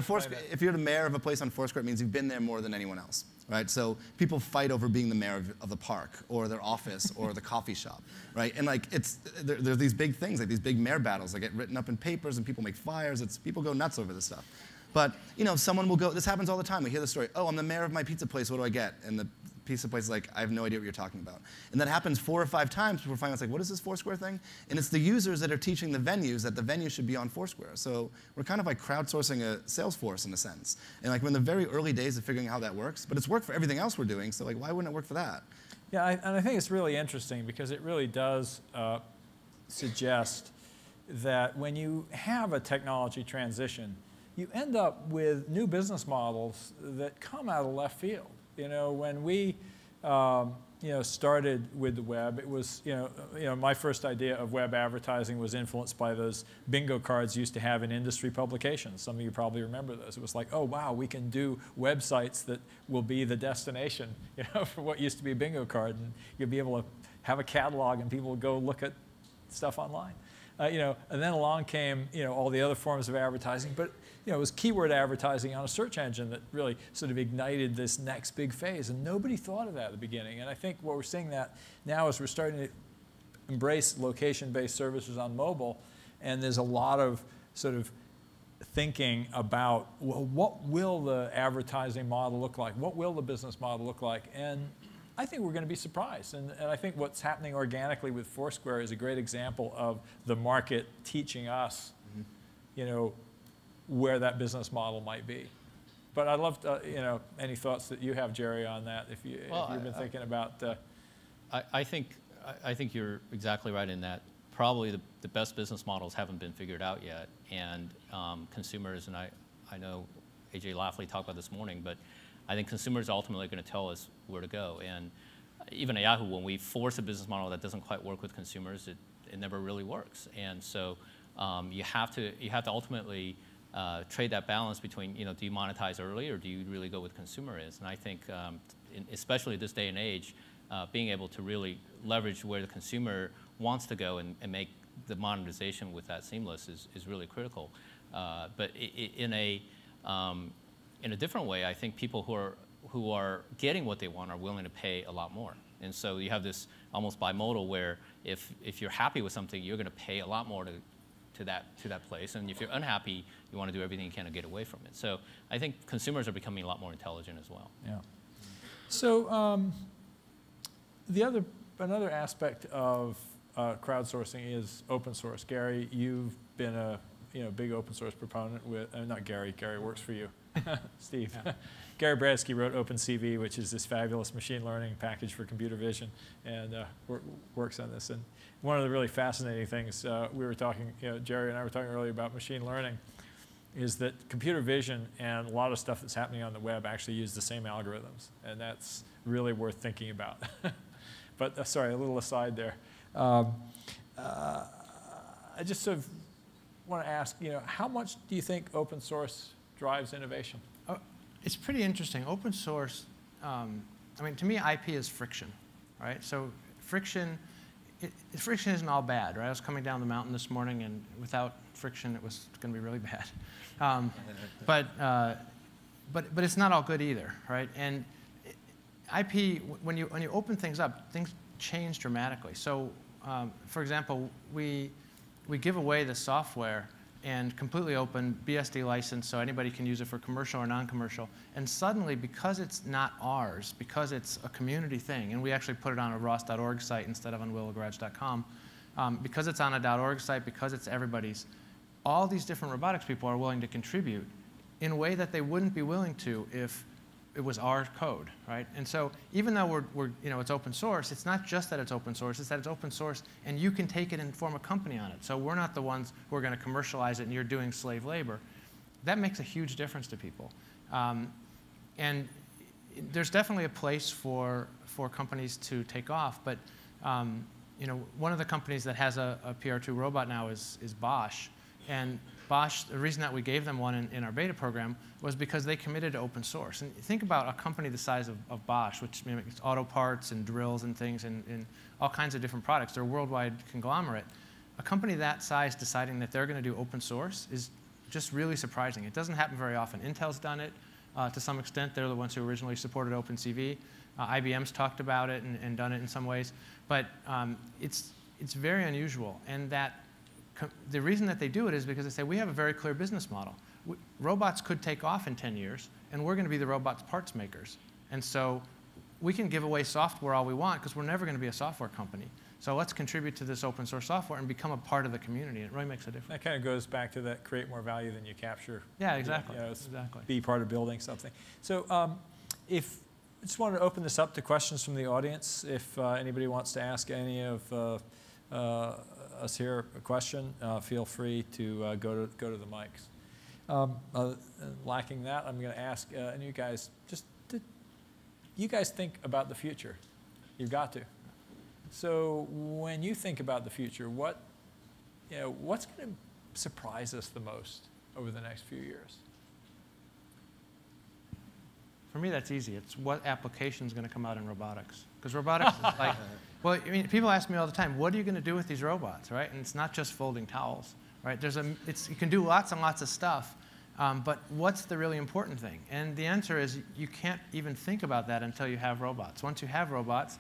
if you're the mayor of a place on Foursquare, it means you've been there more than anyone else, right? So people fight over being the mayor of the park or their office or the coffee shop, right? And like there's these big things, like these big mayor battles that get written up in papers and people make flyers. People go nuts over this stuff. But someone will go, this happens all the time. We hear the story, oh, I'm the mayor of my pizza place, what do I get? And the pizza place is like, I have no idea what you're talking about. And that happens 4 or 5 times before finally it's like, what is this Foursquare thing? And it's the users that are teaching the venues that the venue should be on Foursquare. So we're kind of like crowdsourcing a sales force in a sense. And like we're in the very early days of figuring out how that works, but it's worked for everything else we're doing, so like why wouldn't it work for that? Yeah, and I think it's really interesting because it really does suggest that when you have a technology transition, you end up with new business models that come out of left field. When we started with the web, it was, my first idea of web advertising was influenced by those bingo cards used to have in industry publications. Some of you probably remember those. It was like, oh, wow, we can do websites that will be the destination, for what used to be a bingo card. And you'll be able to have a catalog and people will go look at stuff online. And then along came, all the other forms of advertising. But, it was keyword advertising on a search engine that really sort of ignited this next big phase. And nobody thought of that at the beginning. And I think what we're seeing that now is we're starting to embrace location-based services on mobile. And there's a lot of sort of thinking about, well, what will the advertising model look like? What will the business model look like? And I think we're going to be surprised. And I think what's happening organically with Foursquare is a great example of the market teaching us, where that business model might be. But I'd love to, any thoughts that you have, Jerry, on that, if you've been thinking about. I think you're exactly right in that probably the best business models haven't been figured out yet. And consumers, and I know AJ Lafley talked about this morning, but I think consumers are ultimately going to tell us where to go. And even at Yahoo, when we force a business model that doesn't quite work with consumers, it never really works. And so you have to ultimately trade that balance between, do you monetize early or do you really go with consumerism? And I think, especially this day and age, being able to really leverage where the consumer wants to go and make the monetization with that seamless is really critical. But in a different way, I think people who are getting what they want are willing to pay a lot more. And so you have this almost bimodal where if you're happy with something, you're going to pay a lot more to that place, and if you're unhappy, You want to do everything you can to get away from it. So I think consumers are becoming a lot more intelligent as well. Yeah. So another aspect of crowdsourcing is open source. Gary, you've been a big open source proponent with, not Gary, Gary works for you, Steve. Yeah. Gary Bradsky wrote OpenCV, which is this fabulous machine learning package for computer vision, and works on this. And one of the really fascinating things we were talking, Jerry and I were talking earlier about machine learning, is that computer vision and a lot of stuff that's happening on the web actually use the same algorithms, and that's really worth thinking about. But sorry, a little aside there. I just sort of want to ask, how much do you think open source drives innovation? It's pretty interesting. Open source, to me, IP is friction, right? So friction isn't all bad, right? I was coming down the mountain this morning, and without friction, it was going to be really bad. But it's not all good either, right? And IP, when you open things up, things change dramatically. So, for example, we give away the software and completely open BSD license, so anybody can use it for commercial or non-commercial. And suddenly, because it's not ours, because it's a community thing, and we actually put it on a ross.org site instead of on willowgarage.com, because it's on a .org site, because it's everybody's, all these different robotics people are willing to contribute in a way that they wouldn't be willing to if it was our code, right? And so even though it's open source, it's not just that it's open source, it's that it's open source and you can take it and form a company on it. So we're not the ones who are going to commercialize it and you're doing slave labor. That makes a huge difference to people. And there's definitely a place for companies to take off, but one of the companies that has a PR2 robot now is Bosch. And Bosch, the reason that we gave them one in our beta program was because they committed to open source. And think about a company the size of Bosch, which makes auto parts and drills and things and all kinds of different products. They're a worldwide conglomerate. A company that size deciding that they're going to do open source is just really surprising. It doesn't happen very often. Intel's done it to some extent. They're the ones who originally supported OpenCV. IBM's talked about it and done it in some ways. But it's very unusual. And the reason that they do it is because they say, we have a very clear business model. Robots could take off in 10 years, and we're going to be the robots' parts makers. And so we can give away software all we want because we're never going to be a software company. So let's contribute to this open source software and become a part of the community. It really makes a difference. That kind of goes back to that create more value than you capture. Yeah, exactly. Exactly. Be part of building something. So I just wanted to open this up to questions from the audience. If anybody wants to ask any of us here a question, feel free to go to the mics. Lacking that, I'm going to ask, and you guys, you guys think about the future. You've got to. So when you think about the future, what's going to surprise us the most over the next few years? For me, that's easy. It's what application is going to come out in robotics. Because robotics is like, well, people ask me all the time, what are you going to do with these robots, right? And it's not just folding towels, right? You can do lots and lots of stuff, but what's the really important thing? And the answer is you can't even think about that until you have robots. Once you have robots,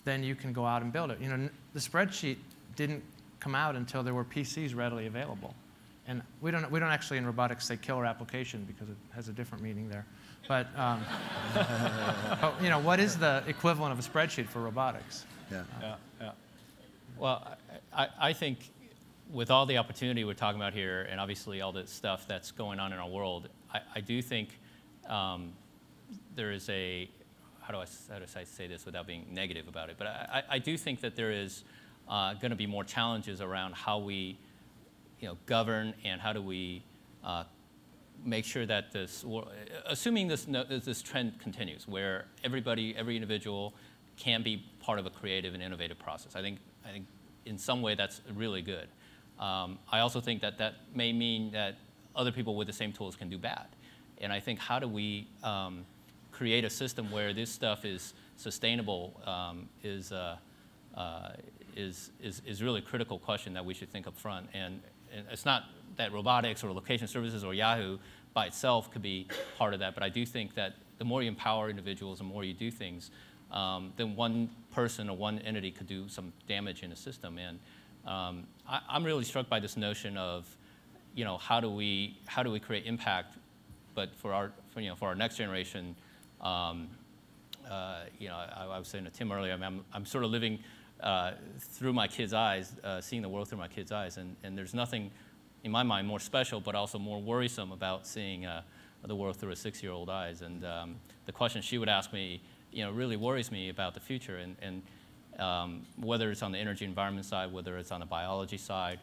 then you can go out and build it. The spreadsheet didn't come out until there were PCs readily available. And we don't actually in robotics say killer application because it has a different meaning there. But, what is the equivalent of a spreadsheet for robotics? Yeah. Well, I think with all the opportunity we're talking about here, and obviously all the stuff that's going on in our world, I do think there is a, how do I say this without being negative about it? But I do think that there is going to be more challenges around how we, govern and how do we make sure that assuming this trend continues, where every individual can be part of a creative and innovative process. I think in some way that's really good. I also think that may mean that other people with the same tools can do bad. And I think how do we create a system where this stuff is sustainable is really a critical question that we should think up front. And it's not that robotics or location services or Yahoo by itself could be part of that, but I do think that the more you empower individuals, the more you do things, then one person or one entity could do some damage in a system. And I'm really struck by this notion of, how do we create impact, but for our next generation. I was saying to Tim earlier, I'm sort of living through my kids' eyes, seeing the world through my kids' eyes, and there's nothing in my mind more special, but also more worrisome about seeing the world through a 6-year-old eyes. And the question she would ask me, really worries me about the future, and whether it's on the energy environment side, whether it's on the biology side,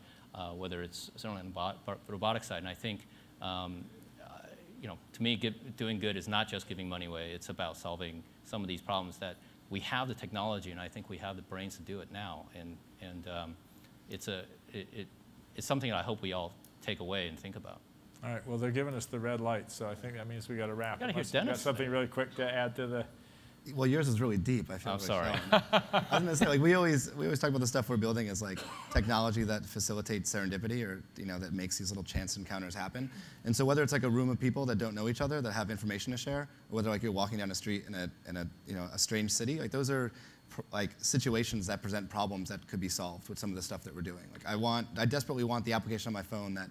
whether it's certainly on the robotics side. And I think, to me, doing good is not just giving money away. It's about solving some of these problems that we have the technology, and I think we have the brains to do it now. And it's something that I hope we all take away and think about. All right. Well, they're giving us the red light, so I think that means we got to wrap. Unless you got something really quick to add to the. Well, yours is really deep. I feel. I'm sorry. I was gonna say, like, we always talk about the stuff we're building as like technology that facilitates serendipity, or that makes these little chance encounters happen. And so whether it's like a room of people that don't know each other that have information to share, or whether like you're walking down a street in a strange city, like those are like situations that present problems that could be solved with some of the stuff that we're doing. Like I desperately want the application on my phone that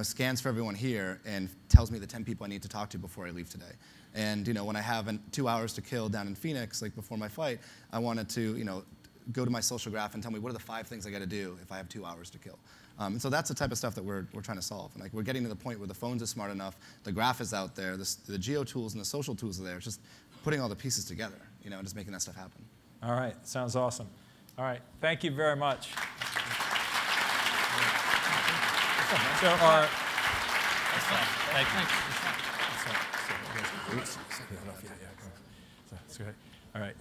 scans for everyone here and tells me the 10 people I need to talk to before I leave today. And when I have 2 hours to kill down in Phoenix, like before my flight, I wanted to go to my social graph and tell me what are the 5 things I got to do if I have 2 hours to kill. And so that's the type of stuff that we're trying to solve. And like we're getting to the point where the phones are smart enough, the graph is out there, the geo tools and the social tools are there. It's just putting all the pieces together, and just making that stuff happen. All right. Sounds awesome. All right. Thank you very much. So our. All right.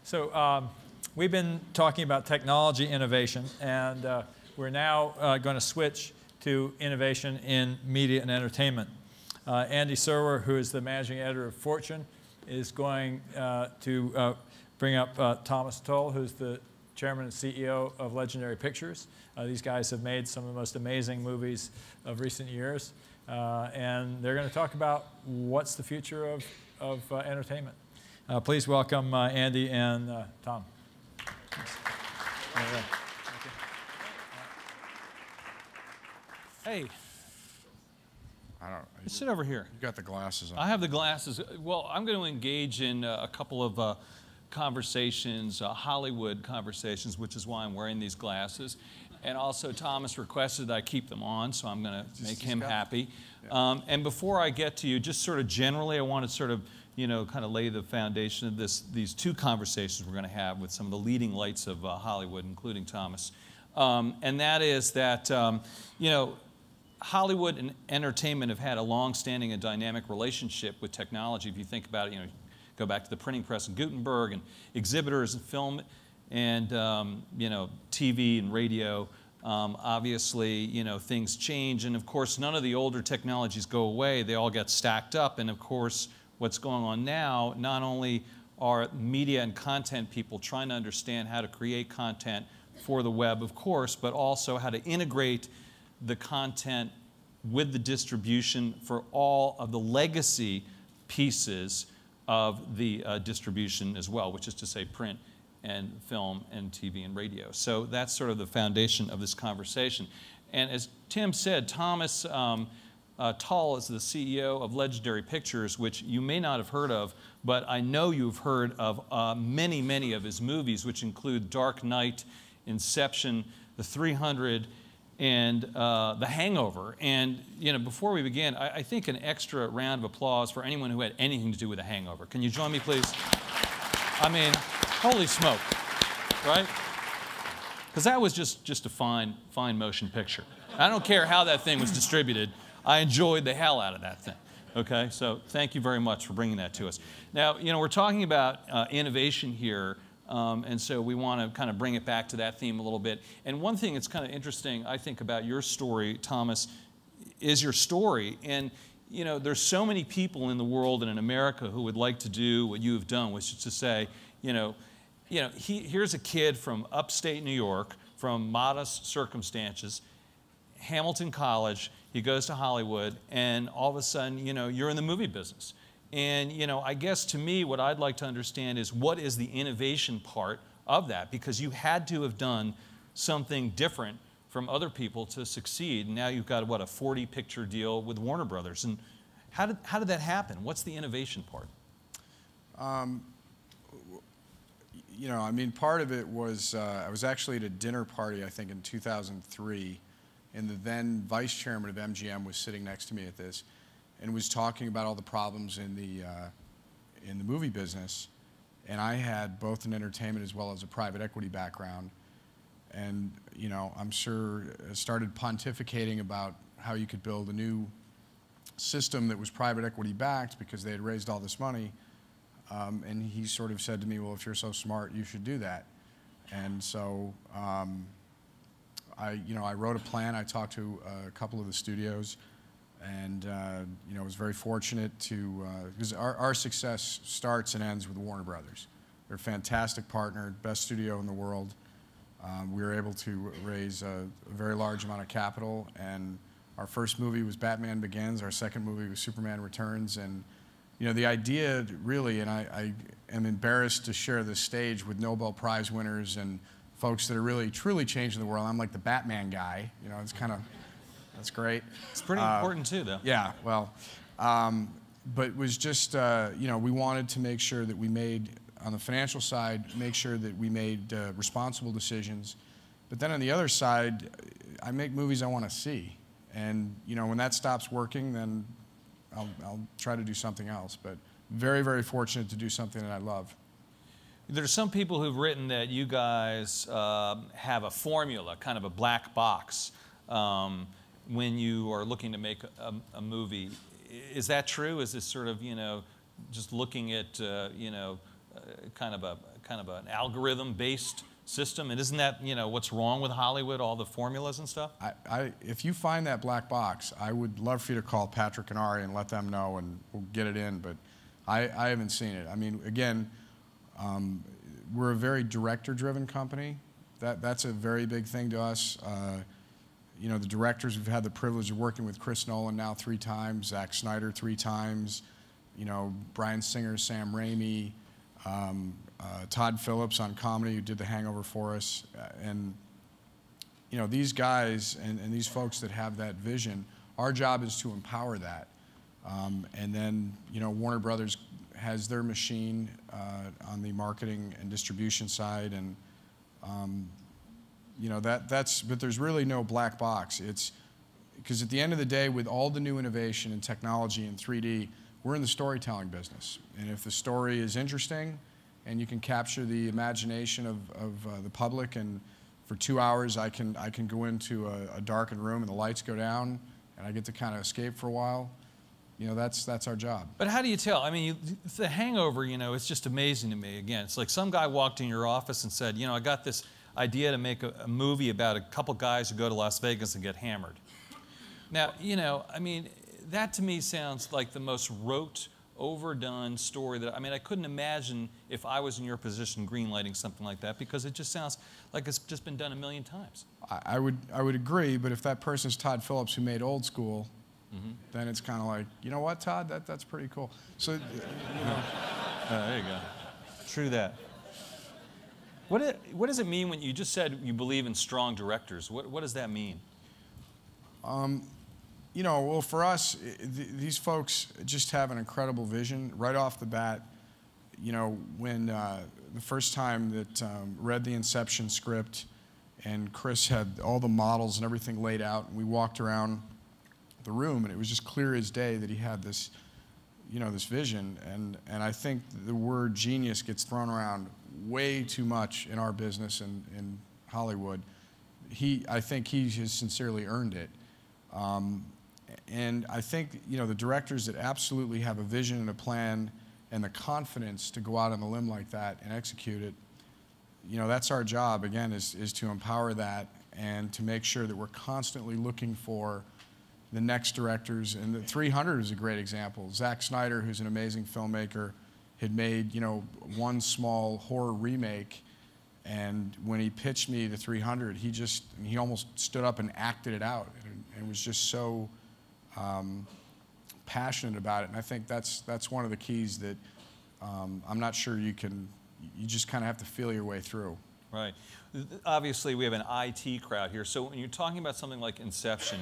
So we've been talking about technology innovation, and we're now going to switch to innovation in media and entertainment. Andy Serwer, who is the managing editor of Fortune, is going to bring up Thomas Tull, who's the chairman and CEO of Legendary Pictures. These guys have made some of the most amazing movies of recent years, and they're going to talk about what's the future of entertainment. Please welcome Andy and Tom. Hey. I don't know. Sit over here. You got the glasses on. I have the glasses. Well, I'm going to engage in a couple of conversations, Hollywood conversations, which is why I'm wearing these glasses. And also, Thomas requested that I keep them on, so I'm going to make him happy. Yeah. And before I get to you, just sort of generally, I want to sort of, kind of lay the foundation of these 2 conversations we're going to have with some of the leading lights of Hollywood, including Thomas. And that is that, Hollywood and entertainment have had a long-standing and dynamic relationship with technology. If you think about it, go back to the printing press and Gutenberg and exhibitors and film and, TV and radio. Obviously, things change. And, of course, none of the older technologies go away. They all get stacked up. And, of course, what's going on now, not only are media and content people trying to understand how to create content for the web, of course, but also how to integrate the content with the distribution for all of the legacy pieces of the distribution as well, which is to say print and film and TV and radio. So that's sort of the foundation of this conversation. And as Tim said, Thomas Tull is the CEO of Legendary Pictures, which you may not have heard of, but I know you've heard of many, many of his movies, which include Dark Knight, Inception, The 300, and The Hangover. And before we begin, I think an extra round of applause for anyone who had anything to do with The Hangover. Can you join me, please? I mean, holy smoke, right? Because that was just a fine motion picture. I don't care how that thing was distributed. I enjoyed the hell out of that thing. Okay, so thank you very much for bringing that to us. Now, we're talking about innovation here. And so we want to kind of bring it back to that theme a little bit. And one thing that's kind of interesting, I think, about your story, Thomas, is your story. And, there's so many people in the world and in America who would like to do what you have done, which is to say, here's a kid from upstate New York, from modest circumstances, Hamilton College, he goes to Hollywood, and all of a sudden, you're in the movie business. And, I guess to me, what I'd like to understand is what is the innovation part of that? Because you had to have done something different from other people to succeed. Now you've got, what, a 40-picture deal with Warner Brothers. And how did that happen? What's the innovation part? You know, I mean, part of it was, I was actually at a dinner party, I think, in 2003, and the then vice chairman of MGM was sitting next to me at this, and was talking about all the problems in the movie business. And I had both an entertainment as well as a private equity background. And, you know, I'm sure started pontificating about how you could build a new system that was private equity backed because they had raised all this money. And he sort of said to me, well, if you're so smart, you should do that. And so I wrote a plan. I talked to a couple of the studios, and you know, was very fortunate to, because our success starts and ends with Warner Brothers. They're a fantastic partner, best studio in the world. We were able to raise a very large amount of capital, and our first movie was Batman Begins. Our second movie was Superman Returns, and you know, the idea really, and I am embarrassed to share this stage with Nobel Prize winners and folks that are really, truly changing the world. I'm like the Batman guy, you know, it's kind of, that's great. It's pretty important too, though. Yeah, well, but it was just, you know, we wanted to make sure that we made, on the financial side, make sure that we made responsible decisions. But then on the other side, I make movies I want to see. And, you know, when that stops working, then I'll try to do something else, but very, very fortunate to do something that I love. There's some people who've written that you guys have a formula, kind of a black box, when you are looking to make a movie. Is that true? Is this sort of, you know, just looking at, you know, kind of an algorithm-based system? And isn't that, you know, what's wrong with Hollywood, all the formulas and stuff? If you find that black box, I would love for you to call Patrick and Ari and let them know, and we'll get it in, but I haven't seen it. I mean, again, we're a very director-driven company. That's a very big thing to us. You know, the directors, we've had the privilege of working with Chris Nolan now 3 times, Zack Snyder 3 times, you know, Bryan Singer, Sam Raimi, Todd Phillips on comedy, who did The Hangover for us. And, you know, these guys and these folks that have that vision, our job is to empower that. And then, you know, Warner Brothers has their machine on the marketing and distribution side. And, you know, but there's really no black box. It's, because at the end of the day, with all the new innovation and technology in 3D, we're in the storytelling business. And if the story is interesting, and you can capture the imagination of the public, and for 2 hours I can go into a darkened room and the lights go down and I get to kind of escape for a while, you know, that's our job. But how do you tell? I mean, The Hangover, you know, it's just amazing to me. Again, it's like some guy walked in your office and said, you know, I got this idea to make a movie about a couple guys who go to Las Vegas and get hammered. Now, you know, I mean, that to me sounds like the most rote, overdone story that, I mean, I couldn't imagine if I was in your position greenlighting something like that, because it just sounds like it's just been done a million times. I would agree, but if that person's Todd Phillips who made Old School, then it's kind of like, you know what, Todd, that's pretty cool. So, you know. There you go. True that. What does it mean when you just said you believe in strong directors? What does that mean? You know, well, for us, these folks just have an incredible vision right off the bat. You know, when the first time that read the Inception script, and Chris had all the models and everything laid out, and we walked around the room, and it was just clear as day that he had this, you know, this vision. And I think the word genius gets thrown around way too much in our business and in Hollywood. I think he has sincerely earned it. And I think, you know, the directors that absolutely have a vision and a plan and the confidence to go out on a limb like that and execute it, you know, that's our job, again, is to empower that and to make sure that we're constantly looking for the next directors. And the 300 is a great example. Zack Snyder, who's an amazing filmmaker, had made, you know, one small horror remake, and when he pitched me the 300, he almost stood up and acted it out, and was just so passionate about it. And I think that's one of the keys that I'm not sure you just kind of have to feel your way through. Right. Obviously, we have an IT crowd here. So when you're talking about something like Inception,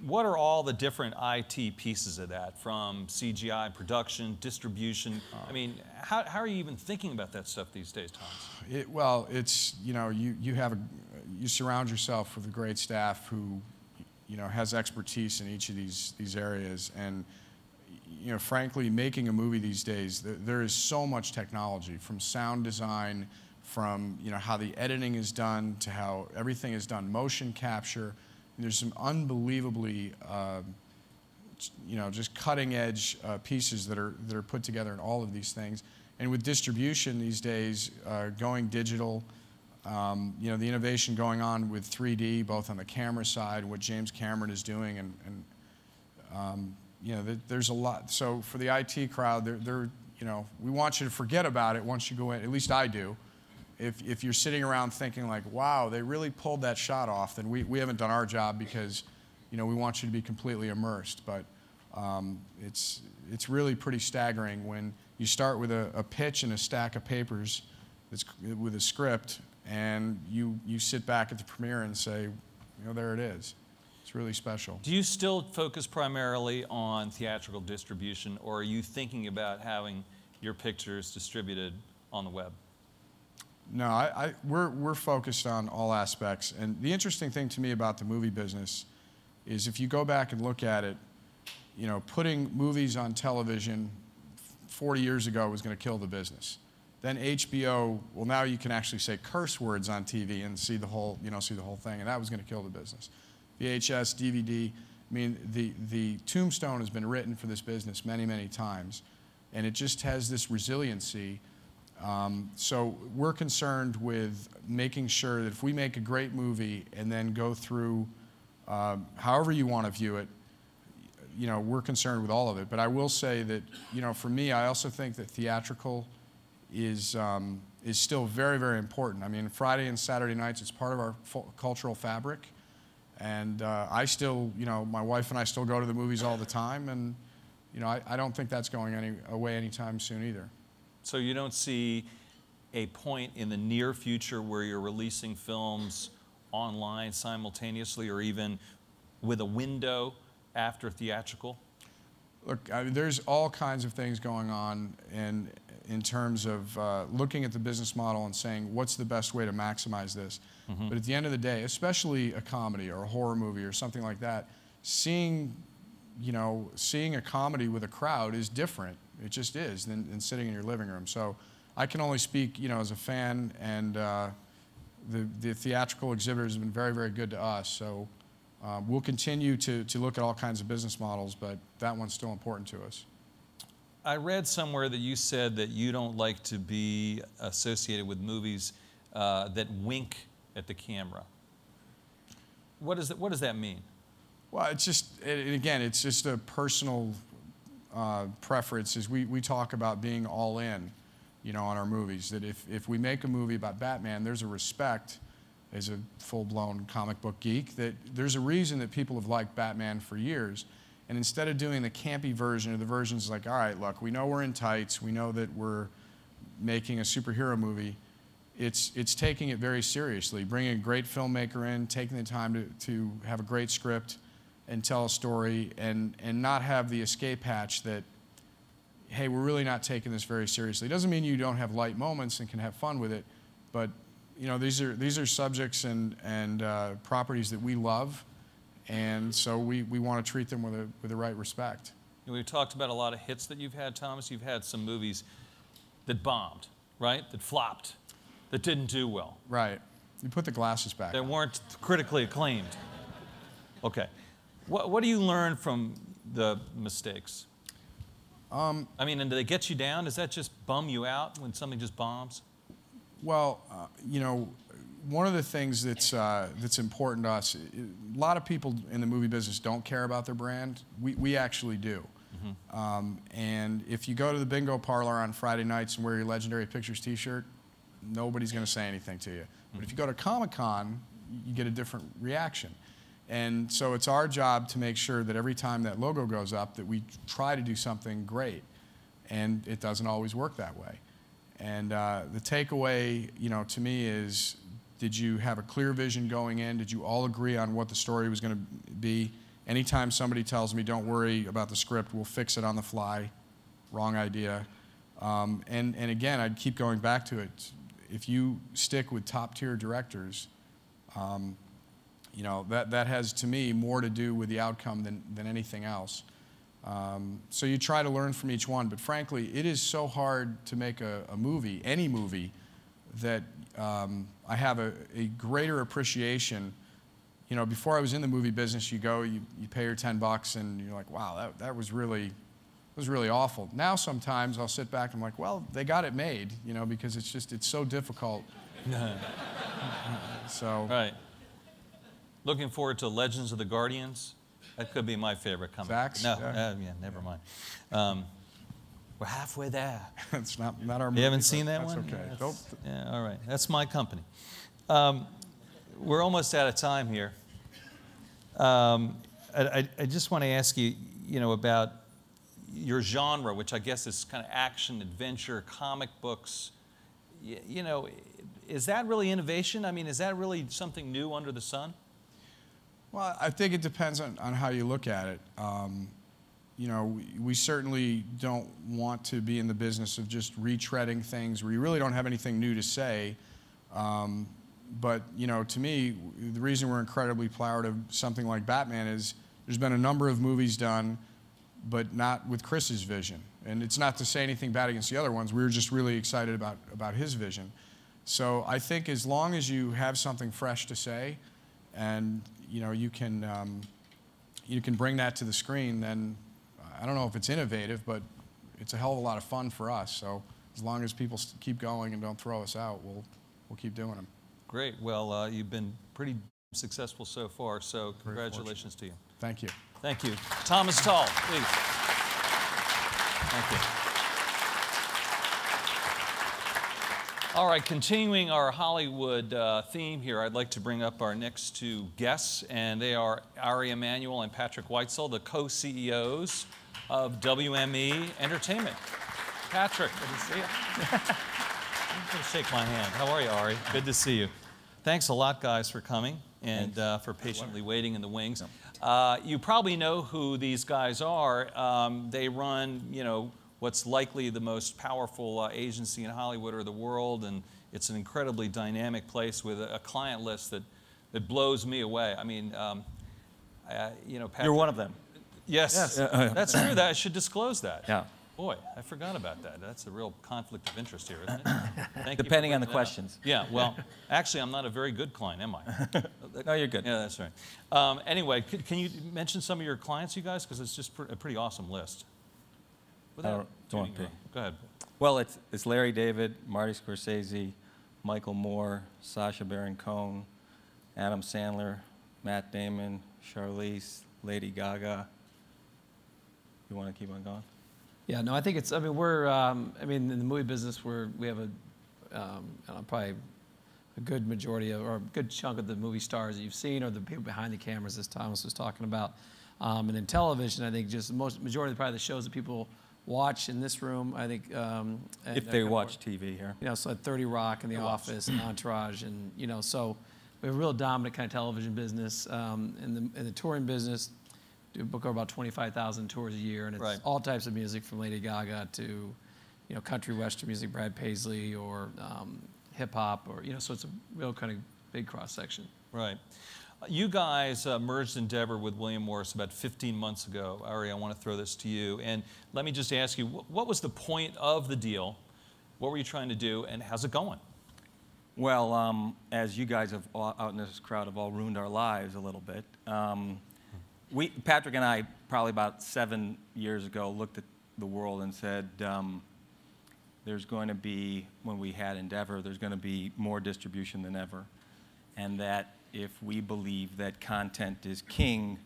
what are all the different IT pieces of that, from CGI, production, distribution? I mean, how are you even thinking about that stuff these days, Thomas? Well, it's, you know, you surround yourself with a great staff who, you know, has expertise in each of these areas. And, you know, frankly, making a movie these days, there is so much technology, from sound design, from, you know, how the editing is done, to how everything is done, motion capture. There's some unbelievably, you know, just cutting-edge pieces that are put together in all of these things. And with distribution these days, going digital, you know, the innovation going on with 3D, both on the camera side, what James Cameron is doing, and you know, there's a lot. So for the IT crowd, you know, we want you to forget about it once you go in. At least I do. If you're sitting around thinking like, wow, they really pulled that shot off, then we haven't done our job, because, you know, we want you to be completely immersed. But it's really pretty staggering when you start with a pitch and a stack of papers with a script, and you sit back at the premiere and say, you know, there it is. It's really special. Do you still focus primarily on theatrical distribution, or are you thinking about having your pictures distributed on the web? No, we're focused on all aspects. And the interesting thing to me about the movie business is, if you go back and look at it, you know, putting movies on television 40 years ago was going to kill the business. Then HBO, well, now you can actually say curse words on TV and see the whole thing, and that was going to kill the business. VHS, DVD, I mean, the tombstone has been written for this business many, many times, and it just has this resiliency. So we're concerned with making sure that if we make a great movie and then go through however you want to view it, you know, we're concerned with all of it. But I will say that, you know, for me, I also think that theatrical is still very, very important. I mean, Friday and Saturday nights, it's part of our cultural fabric. And I still, you know, my wife and I still go to the movies all the time. And, you know, I don't think that's going away anytime soon either. So you don't see a point in the near future where you're releasing films online simultaneously, or even with a window after theatrical? Look, I mean, there's all kinds of things going on in terms of looking at the business model and saying, what's the best way to maximize this? Mm-hmm. But at the end of the day, especially a comedy or a horror movie or something like that, seeing a comedy with a crowd is different. It just is, than sitting in your living room. So I can only speak, you know, as a fan, and the theatrical exhibitors have been very, very good to us. So we'll continue to look at all kinds of business models, but that one's still important to us. I read somewhere that you said that you don't like to be associated with movies that wink at the camera. What does that mean? Well, it's just, again, it's just a personal preference. Is we talk about being all in, you know, on our movies. That if we make a movie about Batman, there's a respect, as a full-blown comic book geek, that there's a reason that people have liked Batman for years. And instead of doing the campy version, or the versions like, all right, look, we know we're in tights, we know that we're making a superhero movie, it's taking it very seriously, bringing a great filmmaker in, taking the time to have a great script and tell a story, and not have the escape hatch that, hey, we're really not taking this very seriously. It doesn't mean you don't have light moments and can have fun with it, but you know, these are subjects and properties that we love, and so we want to treat them with the right respect. We've talked about a lot of hits that you've had, Thomas. You've had some movies that bombed, right? That flopped, that didn't do well. Right. You put the glasses back. That weren't critically acclaimed. Okay. What do you learn from the mistakes? I mean, and do they get you down? Does that just bum you out when something just bombs? Well, you know, one of the things that's important to us, a lot of people in the movie business don't care about their brand. We actually do. Mm-hmm. And if you go to the bingo parlor on Friday nights and wear your Legendary Pictures t-shirt, nobody's going to say anything to you. But if you go to Comic-Con, you get a different reaction. And so it's our job to make sure that every time that logo goes up that we try to do something great. And it doesn't always work that way. And the takeaway, you know, to me is Did you have a clear vision going in? Did you all agree on what the story was going to be? Anytime somebody tells me, don't worry about the script, we'll fix it on the fly, wrong idea. And again, I'd keep going back to it. If you stick with top-tier directors, you know, that has, to me, more to do with the outcome than anything else. So you try to learn from each one, but frankly, it is so hard to make a movie, any movie, that I have a greater appreciation. You know, before I was in the movie business, you go, you pay your $10, and you're like, wow, that was really awful. Now sometimes I'll sit back and I'm like, well, they got it made, you know, because it's so difficult. So. Right. Looking forward to Legends of the Guardians. That could be my favorite coming. Zach's? No, Yeah. yeah, never mind. We're halfway there. It's not our movie. You haven't seen that that's one? Okay. Yeah, yeah, all right. That's my company. We're almost out of time here. I just want to ask you, you know, about your genre, which I guess is kind of action, adventure, comic books. You know, is that really innovation? I mean, is that really something new under the sun? Well, I think it depends on how you look at it. You know, we certainly don't want to be in the business of just retreading things where you really don't have anything new to say. But, you know, to me, the reason we're incredibly proud of something like Batman is there's been a number of movies done, but not with Chris's vision. And it's not to say anything bad against the other ones. We were just really excited about his vision. So I think as long as you have something fresh to say, and you know you can bring that to the screen, then I don't know if it's innovative, but it's a hell of a lot of fun for us. So as long as people keep going and don't throw us out, we'll keep doing them. Great. Well, you've been pretty successful so far, so congratulations to you. Thank you. Thank you. Thomas Tull, please. Thank you. All right, continuing our Hollywood theme here, I'd like to bring up our next two guests, and they are Emanuel and Patrick Whitesell, the co-CEOs of WME Entertainment. Patrick, good to see you. I'm going to shake my hand. How are you, Ari? Good to see you. Thanks a lot, guys, for coming and for patiently waiting in the wings. You probably know who these guys are. They run, you know, what's likely the most powerful agency in Hollywood or the world, and it's an incredibly dynamic place with a client list that blows me away. I mean, you know, Patrick, you're one of them. Yes, that's true. That I should disclose that. Yeah. Boy, I forgot about that. That's a real conflict of interest here, isn't it? Thank you Depending for on the bringing that up. questions. Yeah, well, actually, I'm not a very good client, am I? No, you're good. Yeah, that's right. Anyway, can you mention some of your clients, you guys? Because it's just a pretty awesome list. Don't want to. Go ahead. Well, it's Larry David, Marty Scorsese, Michael Moore, Sacha Baron Cohen, Adam Sandler, Matt Damon, Charlize, Lady Gaga. You want to keep on going? Yeah, no, I think it's, I mean, we're, I mean, in the movie business, we have probably a good majority of, or a good chunk of the movie stars that you've seen, or the people behind the cameras, as Thomas was talking about. And in television, I think just the majority of probably the shows that people watch in this room, I think. If they watch TV here. You know, so like 30 Rock and The Office and Entourage, and, you know, so we have a real dominant kind of television business. In the touring business, do book over about 25,000 tours a year, and it's all types of music from Lady Gaga to, you know, country western music, Brad Paisley, or hip hop, or, you know, so it's a real kind of big cross section. Right. You guys merged Endeavor with William Morris about 15 months ago. Ari, I want to throw this to you. And let me just ask you, what was the point of the deal? What were you trying to do, and how's it going? Well, as you guys have out in this crowd have all ruined our lives a little bit. Patrick and I, probably about 7 years ago, looked at the world and said, there's going to be, when we had Endeavor, there's going to be more distribution than ever. And that if we believe that content is king,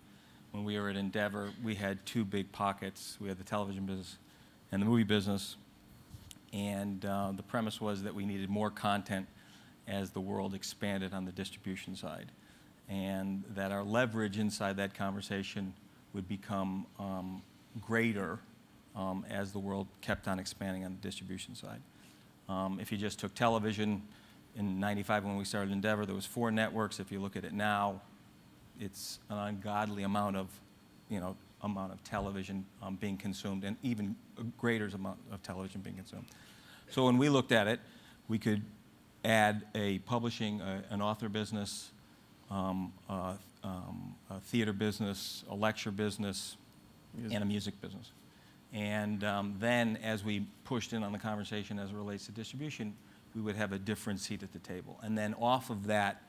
when we were at Endeavor, we had two big pockets. We had the television business and the movie business. And the premise was that we needed more content as the world expanded on the distribution side. And that our leverage inside that conversation would become greater as the world kept on expanding on the distribution side. If you just took television, In '95, when we started Endeavor, there was 4 networks. If you look at it now, it's an ungodly amount of, television being consumed, and even a greater amount of television being consumed. So when we looked at it, we could add a publishing, an author business, a theater business, a lecture business, and a music business. And then as we pushed in on the conversation as it relates to distribution, we would have a different seat at the table. And then off of that,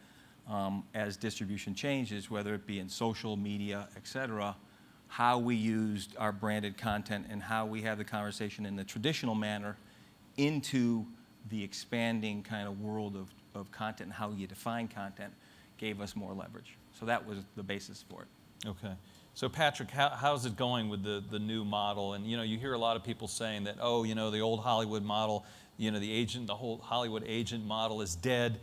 as distribution changes, whether it be in social media, et cetera, how we used our branded content and how we have the conversation in the traditional manner into the expanding kind of world of content and how you define content gave us more leverage. So that was the basis for it. Okay. So Patrick, how's it going with the new model? And you hear a lot of people saying that, oh, the old Hollywood model, the whole Hollywood agent model is dead.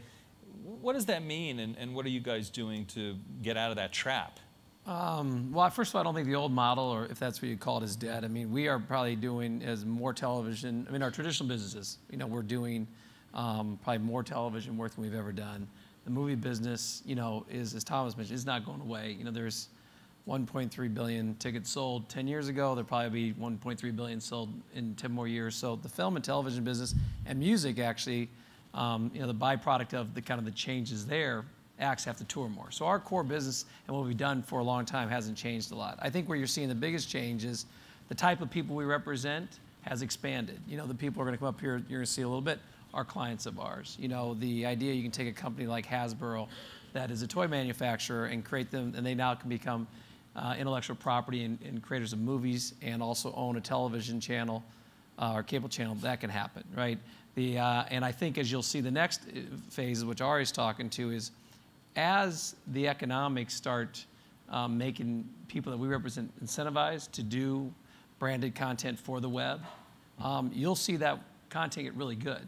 What does that mean, and what are you guys doing to get out of that trap? Well, first of all, I don't think the old model, or if that's what you call it, is dead. I mean, we are probably doing as more television. I mean, our traditional businesses, we're doing probably more television work than we've ever done. The movie business, is, as Thomas mentioned, is not going away. There's 1.3 billion tickets sold 10 years ago. There'll probably be 1.3 billion sold in 10 more years. So the film and television business and music actually, the byproduct of the changes there, acts have to tour more. So our core business and what we've done for a long time hasn't changed a lot. I think where you're seeing the biggest change is the type of people we represent has expanded. The people who are going to come up here, you're going to see a little bit, are clients of ours. The idea you can take a company like Hasbro that is a toy manufacturer and create them, and they now can become intellectual property and creators of movies and also own a television channel or cable channel. That can happen, right? And I think as you'll see the next phase, which Ari's talking to, is as the economics start making people that we represent incentivized to do branded content for the web, you'll see that content get really good.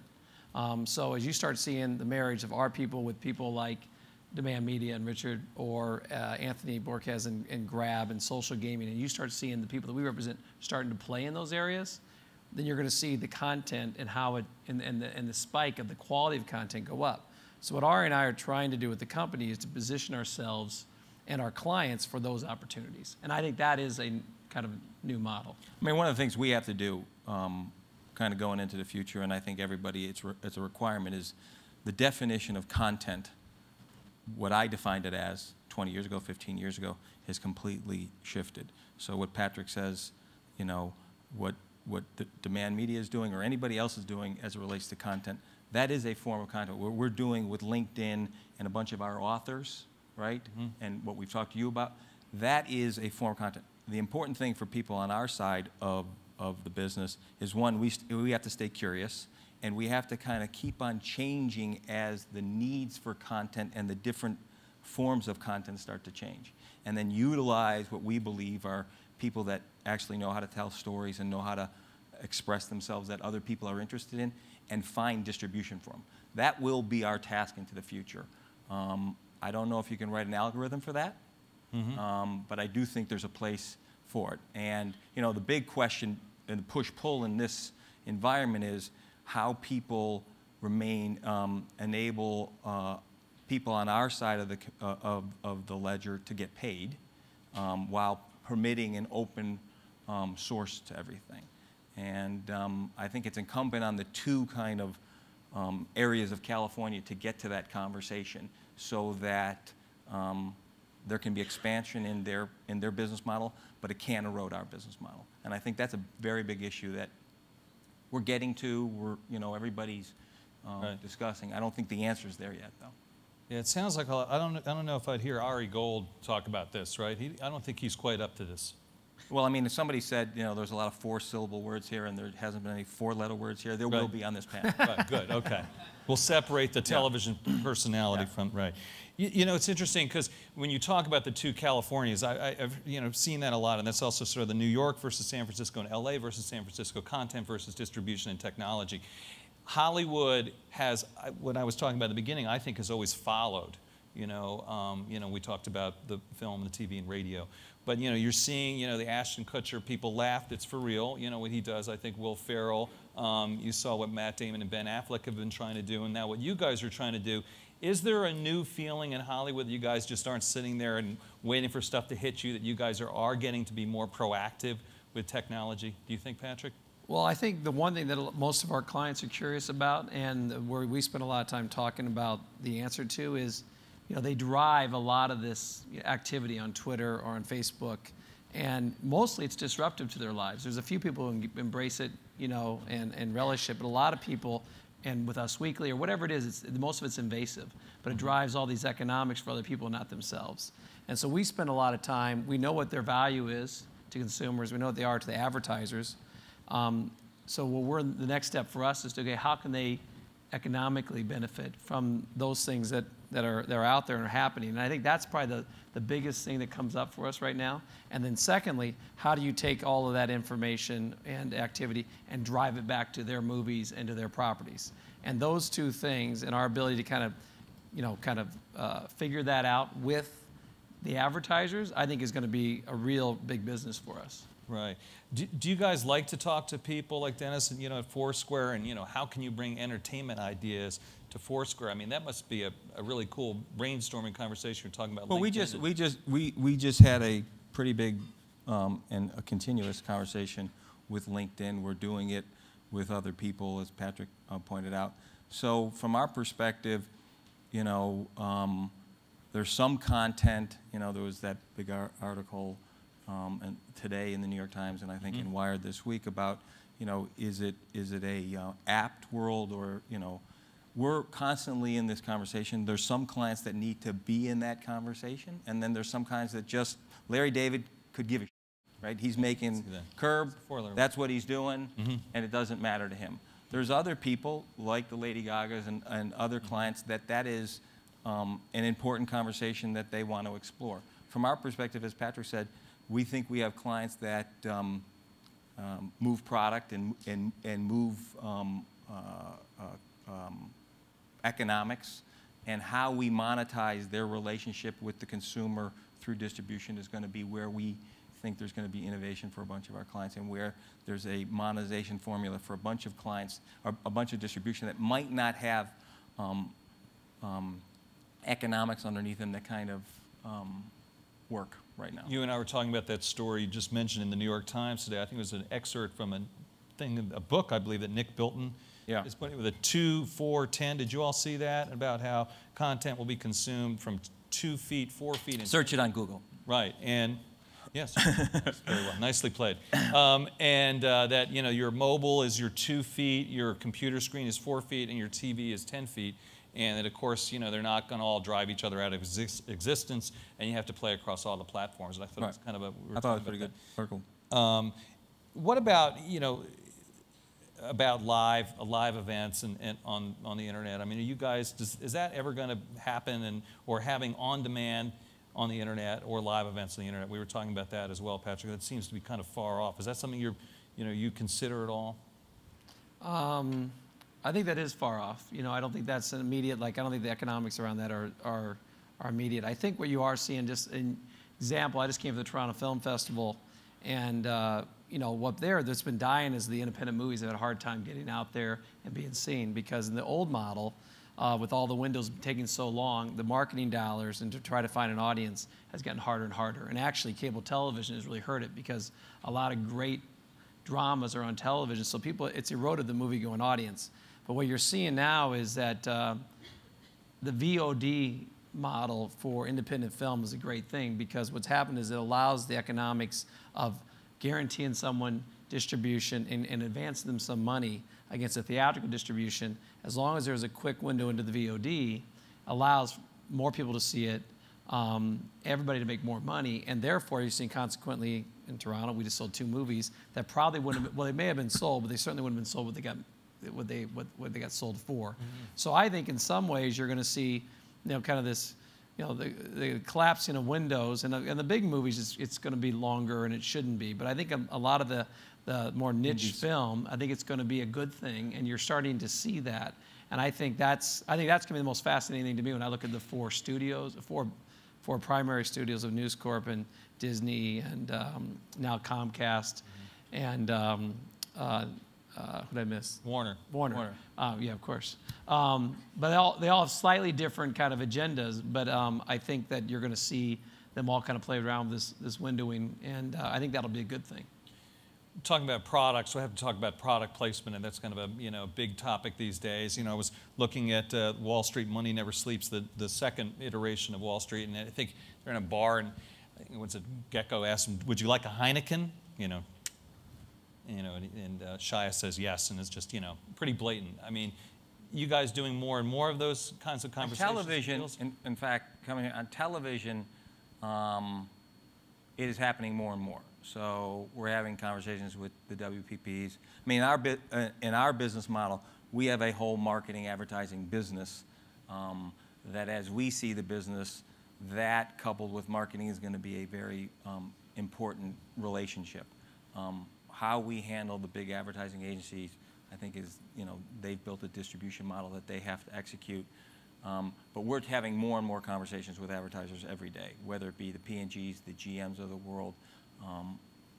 So as you start seeing the marriage of our people with people like Demand Media and Richard, or Anthony Borquez and Grab and social gaming, and you start seeing the people that we represent starting to play in those areas, then you're going to see the content and how it and the spike of the quality of content go up. So what Ari and I are trying to do with the company is to position ourselves and our clients for those opportunities. And I think that is a kind of new model. I mean, one of the things we have to do kind of going into the future, and I think everybody, it's a requirement, is the definition of content. What I defined it as 20 years ago, 15 years ago, has completely shifted. So what Patrick says, what the Demand Media is doing or anybody else is doing as it relates to content, that is a form of content. What we're doing with LinkedIn and a bunch of our authors, right, and what we've talked to you about, that is a form of content. The important thing for people on our side of the business is, one, we have to stay curious, and we have to kind of keep on changing as the needs for content and the different forms of content start to change. And then utilize what we believe are people that actually know how to tell stories and know how to express themselves that other people are interested in, and find distribution for them. That will be our task into the future. I don't know if you can write an algorithm for that, but I do think there's a place for it. And the big question and the push-pull in this environment is how people enable people on our side of the ledger to get paid while permitting an open source to everything. And I think it's incumbent on the two kind of areas of California to get to that conversation so that there can be expansion in their business model, but it can't erode our business model. And I think that's a very big issue that we're getting to. Everybody's discussing. I don't think the answer is there yet, though. Yeah, it sounds like I don't know if I'd hear Ari Gold talk about this, right? I don't think he's quite up to this. Well, I mean, if somebody said, there's a lot of 4-syllable words here and there hasn't been any 4-letter words here, there will be on this panel. Right, good, okay. We'll separate the television personality from, right. It's interesting because when you talk about the two Californias, I've seen that a lot, and that's also sort of the New York versus San Francisco and LA versus San Francisco, content versus distribution and technology. Hollywood has, what I was talking about at the beginning, I think has always followed. We talked about the film, the TV, and radio. But you're seeing the Ashton Kutcher, people laughed, it's for real, what he does. I think Will Ferrell, you saw what Matt Damon and Ben Affleck have been trying to do, and now what you guys are trying to do. Is there a new feeling in Hollywood that you guys just aren't sitting there and waiting for stuff to hit you, that you guys are getting to be more proactive with technology? Do you think, Patrick? Well, I think the one thing that most of our clients are curious about, and where we spend a lot of time talking about the answer to, is they drive a lot of this activity on Twitter or on Facebook, and mostly it's disruptive to their lives. There's a few people who embrace it, and relish it, but a lot of people, and with Us Weekly or whatever it is, most of it's invasive, but it drives all these economics for other people, not themselves. And so we spend a lot of time, we know what their value is to consumers, we know what they are to the advertisers. So the next step for us is to, okay, how can they economically benefit from those things that are out there and are happening? And I think that's probably the biggest thing that comes up for us right now. And then secondly, how do you take all of that information and activity and drive it back to their movies and to their properties? And those two things, and our ability to kind of figure that out with the advertisers, I think is going to be a real big business for us. Right. Do you guys like to talk to people like Dennis, at Foursquare, and how can you bring entertainment ideas to Foursquare? I mean, that must be a really cool brainstorming conversation. You're talking about. Well, LinkedIn. we just had a pretty big and a continuous conversation with LinkedIn. We're doing it with other people, as Patrick pointed out. So from our perspective, there's some content. There was that big article. And today in the New York Times, and I think in Wired this week, about is it a apt world, or we're constantly in this conversation. There's some clients that need to be in that conversation, and then there's some clients that just Larry David could give a shit, right? He's making Curb, that's what he's doing, and it doesn't matter to him. There's other people like the Lady Gagas and other clients that is an important conversation that they want to explore. From our perspective, as Patrick said, we think we have clients that move product and move economics, and how we monetize their relationship with the consumer through distribution is going to be where we think there's going to be innovation for a bunch of our clients, and where there's a monetization formula for a bunch of clients, or a bunch of distribution that might not have economics underneath them that kind of work right now. You and I were talking about that story you just mentioned in the New York Times today. I think it was an excerpt from a book, I believe, that Nick Bilton is putting with a 2, 4, 10. Did you all see that? About how content will be consumed from 2 feet, 4 feet. And search it on Google. Right. And yes, very well. Nicely played. That your mobile is your 2 feet, your computer screen is 4 feet, and your TV is 10 feet. And that, of course, they're not going to all drive each other out of existence, and you have to play across all the platforms. And I thought it was kind of I thought it was pretty good. Circle. What about about live events and on the internet? I mean, are you guys, is that ever going to happen, or having on demand on the internet or live events on the internet? We were talking about that as well, Patrick. That seems to be kind of far off. Is that something you consider at all? I think that is far off. I don't think that's an immediate, I don't think the economics around that are immediate. I think what you are seeing, just an example, I just came to the Toronto Film Festival, and what that's been dying is the independent movies have had a hard time getting out there and being seen, because in the old model, with all the windows taking so long, the marketing dollars and to try to find an audience has gotten harder and harder. And actually, cable television has really hurt it, because a lot of great dramas are on television, so it's eroded the movie-going audience. But what you're seeing now is that the VOD model for independent film is a great thing, because what's happened is it allows the economics of guaranteeing someone distribution and advancing them some money against a theatrical distribution, as long as there's a quick window into the VOD, allows more people to see it, everybody to make more money, and therefore you're seeing, consequently, in Toronto, we just sold 2 movies that probably wouldn't have been, well, they may have been sold, but they certainly wouldn't have been sold what they got sold for. So I think in some ways you're going to see, kind of this, the collapsing of windows, and the big movies, it's going to be longer, and it shouldn't be. But I think a lot of the more niche film, I think it's going to be a good thing, and you're starting to see that. And I think that's going to be the most fascinating thing to me when I look at the 4 studios, 4 four primary studios of News Corp and Disney and now Comcast and who did I miss? Warner. Yeah, of course. But they all have slightly different kind of agendas, but I think that you're going to see them all kind of play around with this windowing, and I think that'll be a good thing. Talking about products, we have to talk about product placement, and that's kind of a big topic these days. I was looking at Wall Street Money Never Sleeps, the second iteration of Wall Street, and I think they're in a bar, and I think once a gecko asked him, "Would you like a Heineken?" And Shia says yes, and it's just pretty blatant. I mean, you guys doing more and more of those kinds of conversations? On television, in fact, coming on television, it is happening more and more. So we're having conversations with the WPPs. I mean, in our business model, we have a whole marketing advertising business that as we see the business, that coupled with marketing is going to be a very important relationship. How we handle the big advertising agencies, I think is, they've built a distribution model that they have to execute. But we're having more and more conversations with advertisers every day, whether it be the P&Gs, the GMs of the world.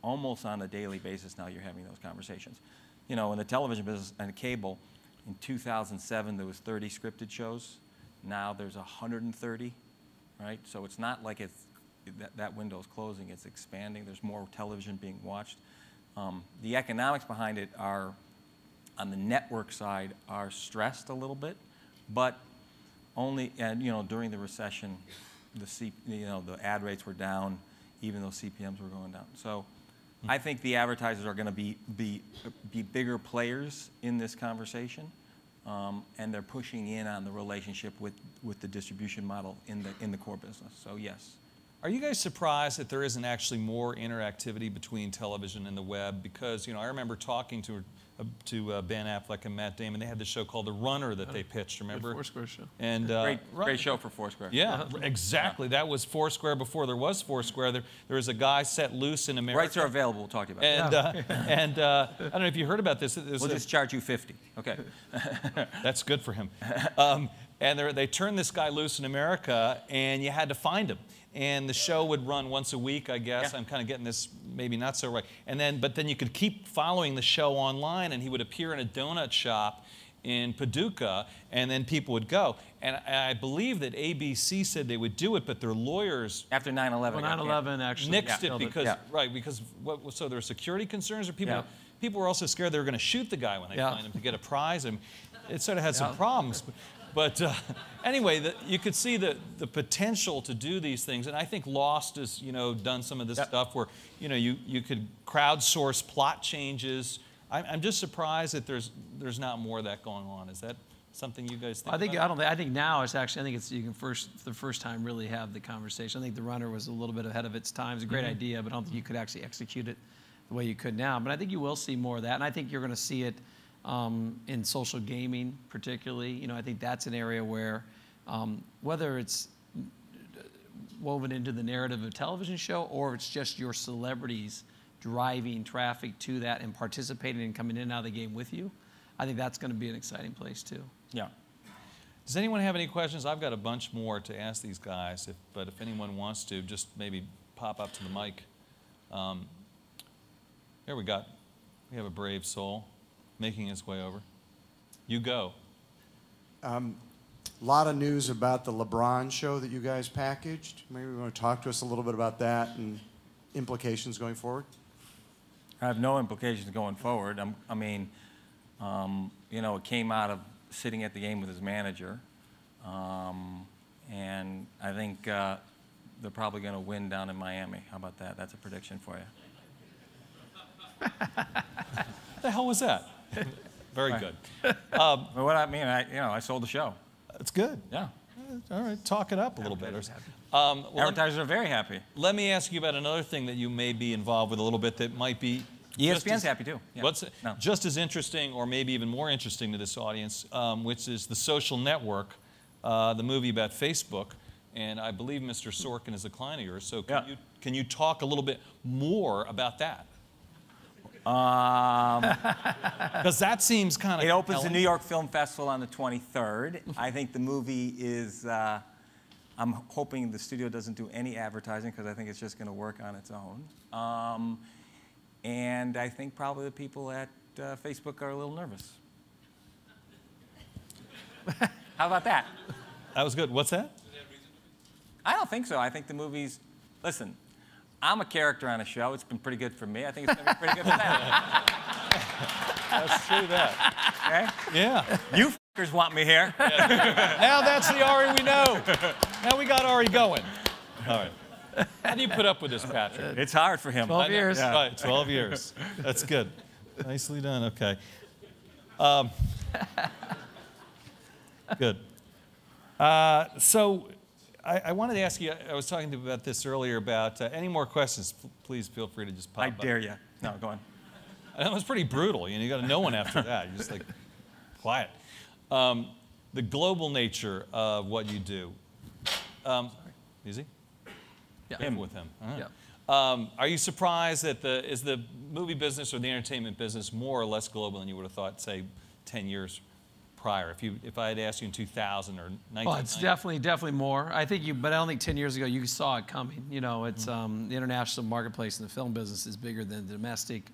Almost on a daily basis now you're having those conversations. In the television business and cable, in 2007 there was 30 scripted shows. Now there's 130, right? So it's not like that window is closing, it's expanding. There's more television being watched. The economics behind it are, on the network side, are stressed a little bit, but only, and during the recession, the ad rates were down, even though CPMs were going down. So I think the advertisers are going to be bigger players in this conversation, and they're pushing in on the relationship with the distribution model in the core business. So yes. Are you guys surprised that there isn't actually more interactivity between television and the web? Because I remember talking to Ben Affleck and Matt Damon. They had this show called The Runner that they pitched, remember? The Foursquare show. And great show for Foursquare. Yeah, exactly. That was Foursquare before there was Foursquare. There was a guy set loose in America. Rights are available. We'll talk to you about it. And I don't know if you heard about this. We'll just charge you $50. Okay. That's good for him. And they turned this guy loose in America, and you had to find him. And the show would run once a week, I guess. Yeah. I'm kind of getting this maybe not so right. But then you could keep following the show online, and he would appear in a donut shop in Paducah, and then people would go. And I believe that ABC said they would do it, but their lawyers after 9/11, 9/11 actually nixed it because so there were security concerns, or people were also scared they were going to shoot the guy when they find him to get a prize, and it sort of had some problems. But anyway, you could see the potential to do these things, and I think Lost has done some of this stuff where you could crowdsource plot changes. I'm just surprised that there's not more of that going on. Is that something you guys think? I think now it's actually you can for the first time really have the conversation. I think The Runner was a little bit ahead of its time. It's a great idea, but I don't think you could actually execute it the way you could now. But I think you will see more of that, and I think you're going to see it. In social gaming, particularly, I think that's an area where, whether it's woven into the narrative of a television show or it's just your celebrities driving traffic to that and participating and coming in and out of the game with you, I think that's going to be an exciting place too. Yeah. Does anyone have any questions? I've got a bunch more to ask these guys, but if anyone wants to, just maybe pop up to the mic. Here we have a brave soul making his way over. You go. A lot of news about the LeBron show that you guys packaged. Maybe you want to talk to us a little bit about that and implications going forward? I have no implications going forward. It came out of sitting at the game with his manager. And I think they're probably going to win down in Miami. How about that? That's a prediction for you. The hell was that? Very good. What I mean, I sold the show. That's good. Yeah. All right, talk it up a little bit. Advertisers are very happy. Let me ask you about another thing that you may be involved with a little bit that might be ESPN's happy too. Yeah. Just as interesting, or maybe even more interesting to this audience, which is The Social Network, the movie about Facebook. And I believe Mr. Sorkin is a client of yours. So can you talk a little bit more about that? Because that seems kind of. It opens the New York Film Festival on the 23rd. I think the movie is I'm hoping the studio doesn't do any advertising because I think it's just going to work on its own. And I think probably the people at Facebook are a little nervous. How about that? That was good. What's that? I don't think so. I think the movie's, listen, I'm a character on a show. It's been pretty good for me. I think it's going to be pretty good for them. That's true, that. Okay? Yeah. You f***ers want me here. Now that's the Ari we know. Now we got Ari going. All right. How do you put up with this, Patrick? It's hard for him. 12 years. Yeah. Right, 12 years. That's good. Nicely done. Okay. Good. So I wanted to ask you, I was talking to you about this earlier, about any more questions, please feel free to just pop I up. dare you. No, go on. That was pretty brutal. You got no one after that. You're just like, quiet. The global nature of what you do. Easy? Yeah. Him with him. All right. Yeah. Are you surprised that is the movie business or the entertainment business more or less global than you would have thought, say, 10 years prior? If I had asked you in 2000 or 1990? Well, it's definitely more. I think but I don't think 10 years ago you saw it coming. You know, it's the international marketplace in the film business is bigger than the domestic,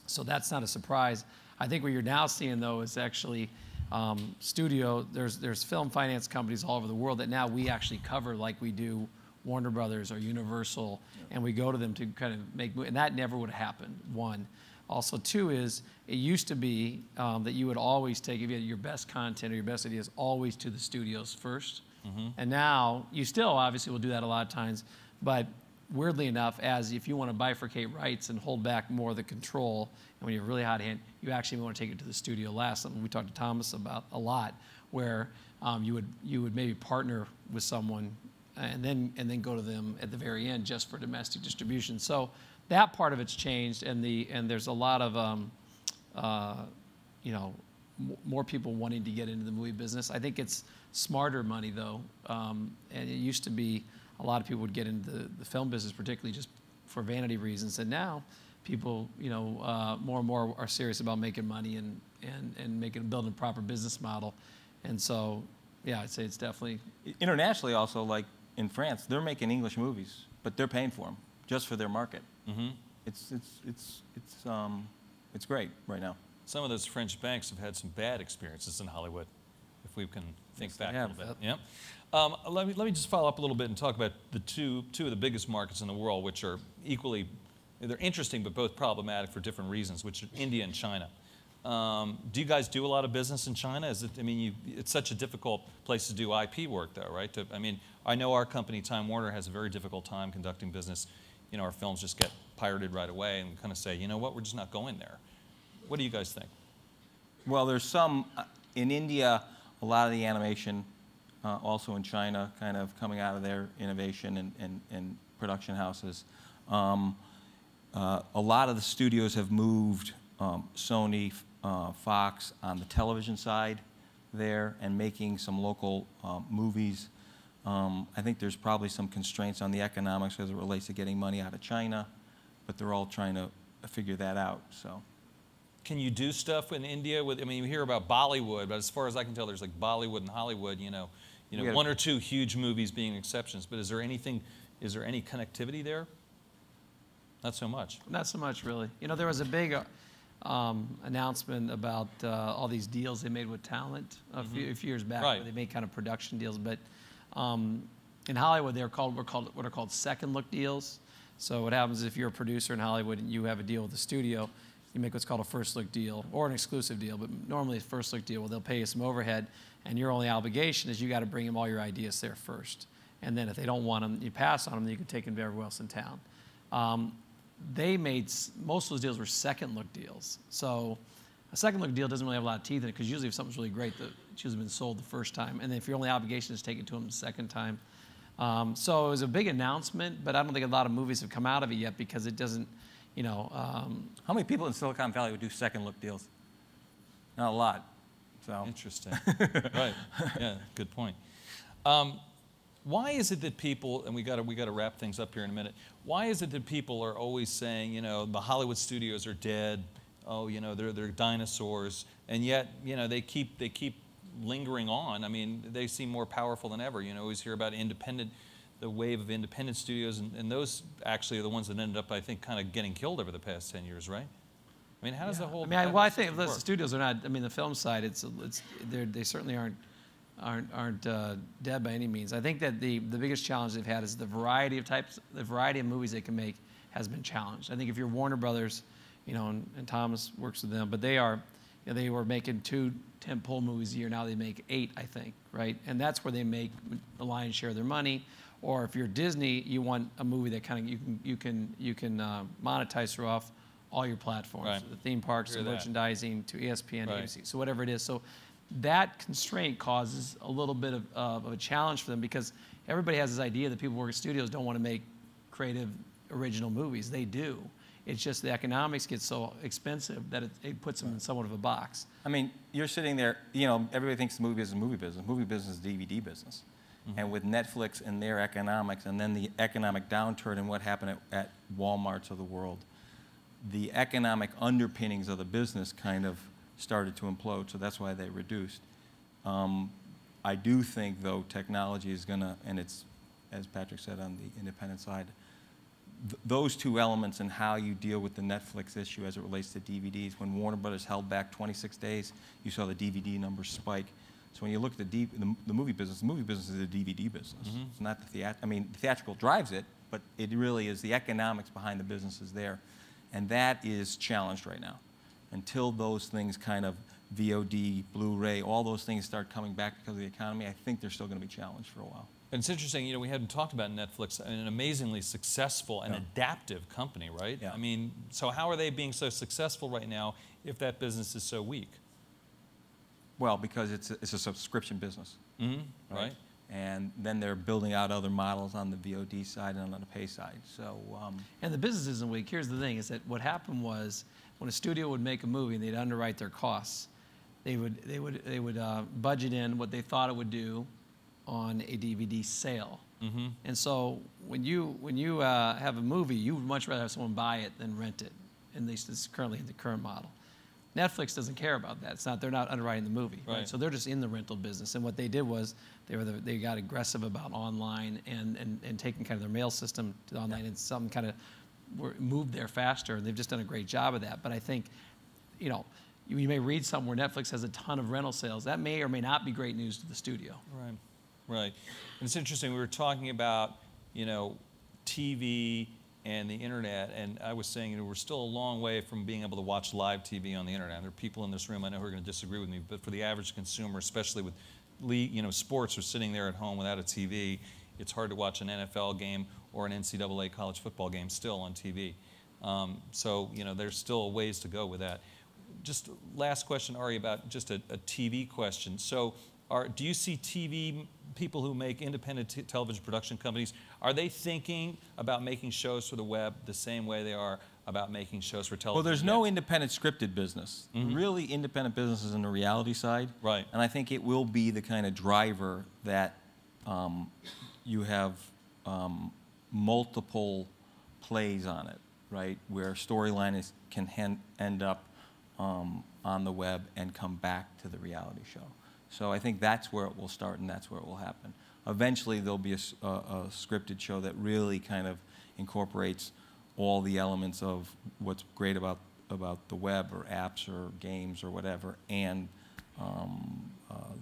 so that's not a surprise. I think what you're now seeing though is actually studio. There's film finance companies all over the world that now we actually cover, like we do Warner Brothers or Universal, and we go to them to kind of make, and that never would have happened. One. Also, two is, it used to be that you would always take, if you had your best content or your best ideas, always to the studios first. And now, you still obviously will do that a lot of times, but weirdly enough, as if you want to bifurcate rights and hold back more of the control, and when you're really hot hand, you actually want to take it to the studio last. Something we talked to Thomas about a lot, where you would maybe partner with someone and then go to them at the very end just for domestic distribution. So that part of it's changed, and there's a lot of more people wanting to get into the movie business. I think it's smarter money though, and it used to be a lot of people would get into the film business, particularly just for vanity reasons, and now people more and more are serious about making money and building a proper business model, and so yeah, I'd say it's definitely Internationally also, like in France, they're making English movies, but they're paying for them just for their market. It's great right now. Some of those French banks have had some bad experiences in Hollywood, if we can think back a little bit. Yeah. Let me just follow up a little bit and talk about the two of the biggest markets in the world, which are equally, they're interesting but both problematic for different reasons, which are India and China. Do you guys do a lot of business in China? It's such a difficult place to do IP work, though, right? I know our company, Time Warner, has a very difficult time conducting business. Our films just get pirated right away, and we kind of say, you know what, we're just not going there. What do you guys think? Well, there's some in India, a lot of the animation, also in China, kind of coming out of their innovation and production houses. A lot of the studios have moved Sony, Fox on the television side there and making some local movies. I think there's probably some constraints on the economics as it relates to getting money out of China, but they're all trying to figure that out. So, can you do stuff in India with? You hear about Bollywood, but as far as I can tell, there's like Bollywood and Hollywood. One or two huge movies being exceptions. But is there any connectivity there? Not so much. Not so much, really. There was a big announcement about all these deals they made with talent a few years back, right, where they made kind of production deals. But in Hollywood, what are called second look deals. So what happens is if you're a producer in Hollywood and you have a deal with the studio, you make what's called a first look deal or an exclusive deal, but normally a first look deal, well, they'll pay you some overhead, and your only obligation is you got to bring them all your ideas there first. And then if they don't want them, you pass on them, then you can take them to everywhere else in town. They made, most of those deals were second look deals. So a second look deal doesn't really have a lot of teeth in it, because usually if something's really great, it's usually been sold the first time. And then if your only obligation is to take it to them the second time. So it was a big announcement, but I don't think a lot of movies have come out of it yet, because it doesn't, How many people in Silicon Valley would do second look deals? Not a lot. So. Interesting. Right. Yeah, good point. Why is it that people, and we got to wrap things up here in a minute, why is it that people are always saying, the Hollywood studios are dead, they're dinosaurs, and yet, they keep lingering on. I mean, they seem more powerful than ever. You know, always hear about the wave of independent studios, and those actually are the ones that ended up, I think, kind of getting killed over the past 10 years, right? I mean, how does the whole? I think the studios are not. I mean, the film side, they certainly aren't dead by any means. I think that the biggest challenge they've had is the variety of movies they can make has been challenged. I think if you're Warner Brothers, you know, and Thomas works with them, but they were making 2 tentpole movies a year. Now they make 8, I think, right? And that's where they make the lion's share of their money. Or if you're Disney, you want a movie that kind of you can monetize through off all your platforms, right. The theme parks, the merchandising, to ESPN, ABC, so whatever it is. So that constraint causes a little bit of a challenge for them, because everybody has this idea that people who work at studios don't want to make creative, original movies. They do. It's just the economics get so expensive that it puts them in somewhat of a box. I mean, you're sitting there, you know, everybody thinks the movie business is movie business. Movie business is DVD business. Mm-hmm. And with Netflix and their economics, and then the economic downturn and what happened at Walmarts of the world, the economic underpinnings of the business kind of started to implode, so that's why they reduced. I do think, though, technology is going to, and it's, as Patrick said, on the independent side, those 2 elements and how you deal with the Netflix issue as it relates to DVDs. When Warner Brothers held back 26 days, you saw the DVD numbers spike. So when you look at the movie business is a DVD business. Mm-hmm. It's not the theatrical. I mean, the theatrical drives it, but it really is the economics behind the business is there. And that is challenged right now. Until those things kind of, VOD, Blu-ray, all those things start coming back because of the economy, I think they're still going to be challenged for a while. And it's interesting, you know, we hadn't talked about Netflix, an amazingly successful and adaptive company, right? Yeah. I mean, so how are they being so successful right now if that business is so weak? Well, because it's a subscription business. Mm-hmm. Right. And then they're building out other models on the VOD side and on the pay side. So, and the business isn't weak. Here's the thing: is that what happened was when a studio would make a movie and they'd underwrite their costs, they would budget in what they thought it would do on a DVD sale. Mm-hmm. And so when you have a movie, you would much rather have someone buy it than rent it. At least it's currently the current model. Netflix doesn't care about that. They're not underwriting the movie, right? So they're just in the rental business. And what they did was they got aggressive about online and taking kind of their mail system to online, and some kind of moved there faster. And they've just done a great job of that. But I think, you know, you may read somewhere Netflix has a ton of rental sales. That may or may not be great news to the studio. Right, right. And it's interesting. We were talking about, you know, TV and the internet, and I was saying, you know, we're still a long way from being able to watch live TV on the internet. There are people in this room I know who are going to disagree with me, but for the average consumer, especially with, you know, sports or sitting there at home without a TV, it's hard to watch an NFL game or an NCAA college football game still on TV. So, you know, there's still ways to go with that. Just last question, Ari, about just a TV question. So, do you see TV people who make independent television production companies, are they thinking about making shows for the web the same way they are about making shows for television? Well, there's no independent scripted business. Mm-hmm. Really, independent business is in the reality side. Right. And I think it will be the kind of driver that you have multiple plays on it, right? Where storyline can end up on the web and come back to the reality show. So I think that's where it will start and that's where it will happen. Eventually there'll be a scripted show that really kind of incorporates all the elements of what's great about the web or apps or games or whatever, and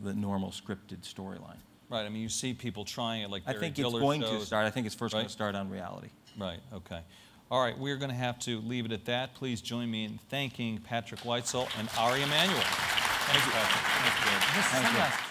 the normal scripted storyline. Right, I mean, you see people trying it like I think it's going to start. I think it's first going to start on reality. Right, okay. All right, we're going to have to leave it at that. Please join me in thanking Patrick Whitesell and Ari Emanuel. Thanks, Patrick. Thank you.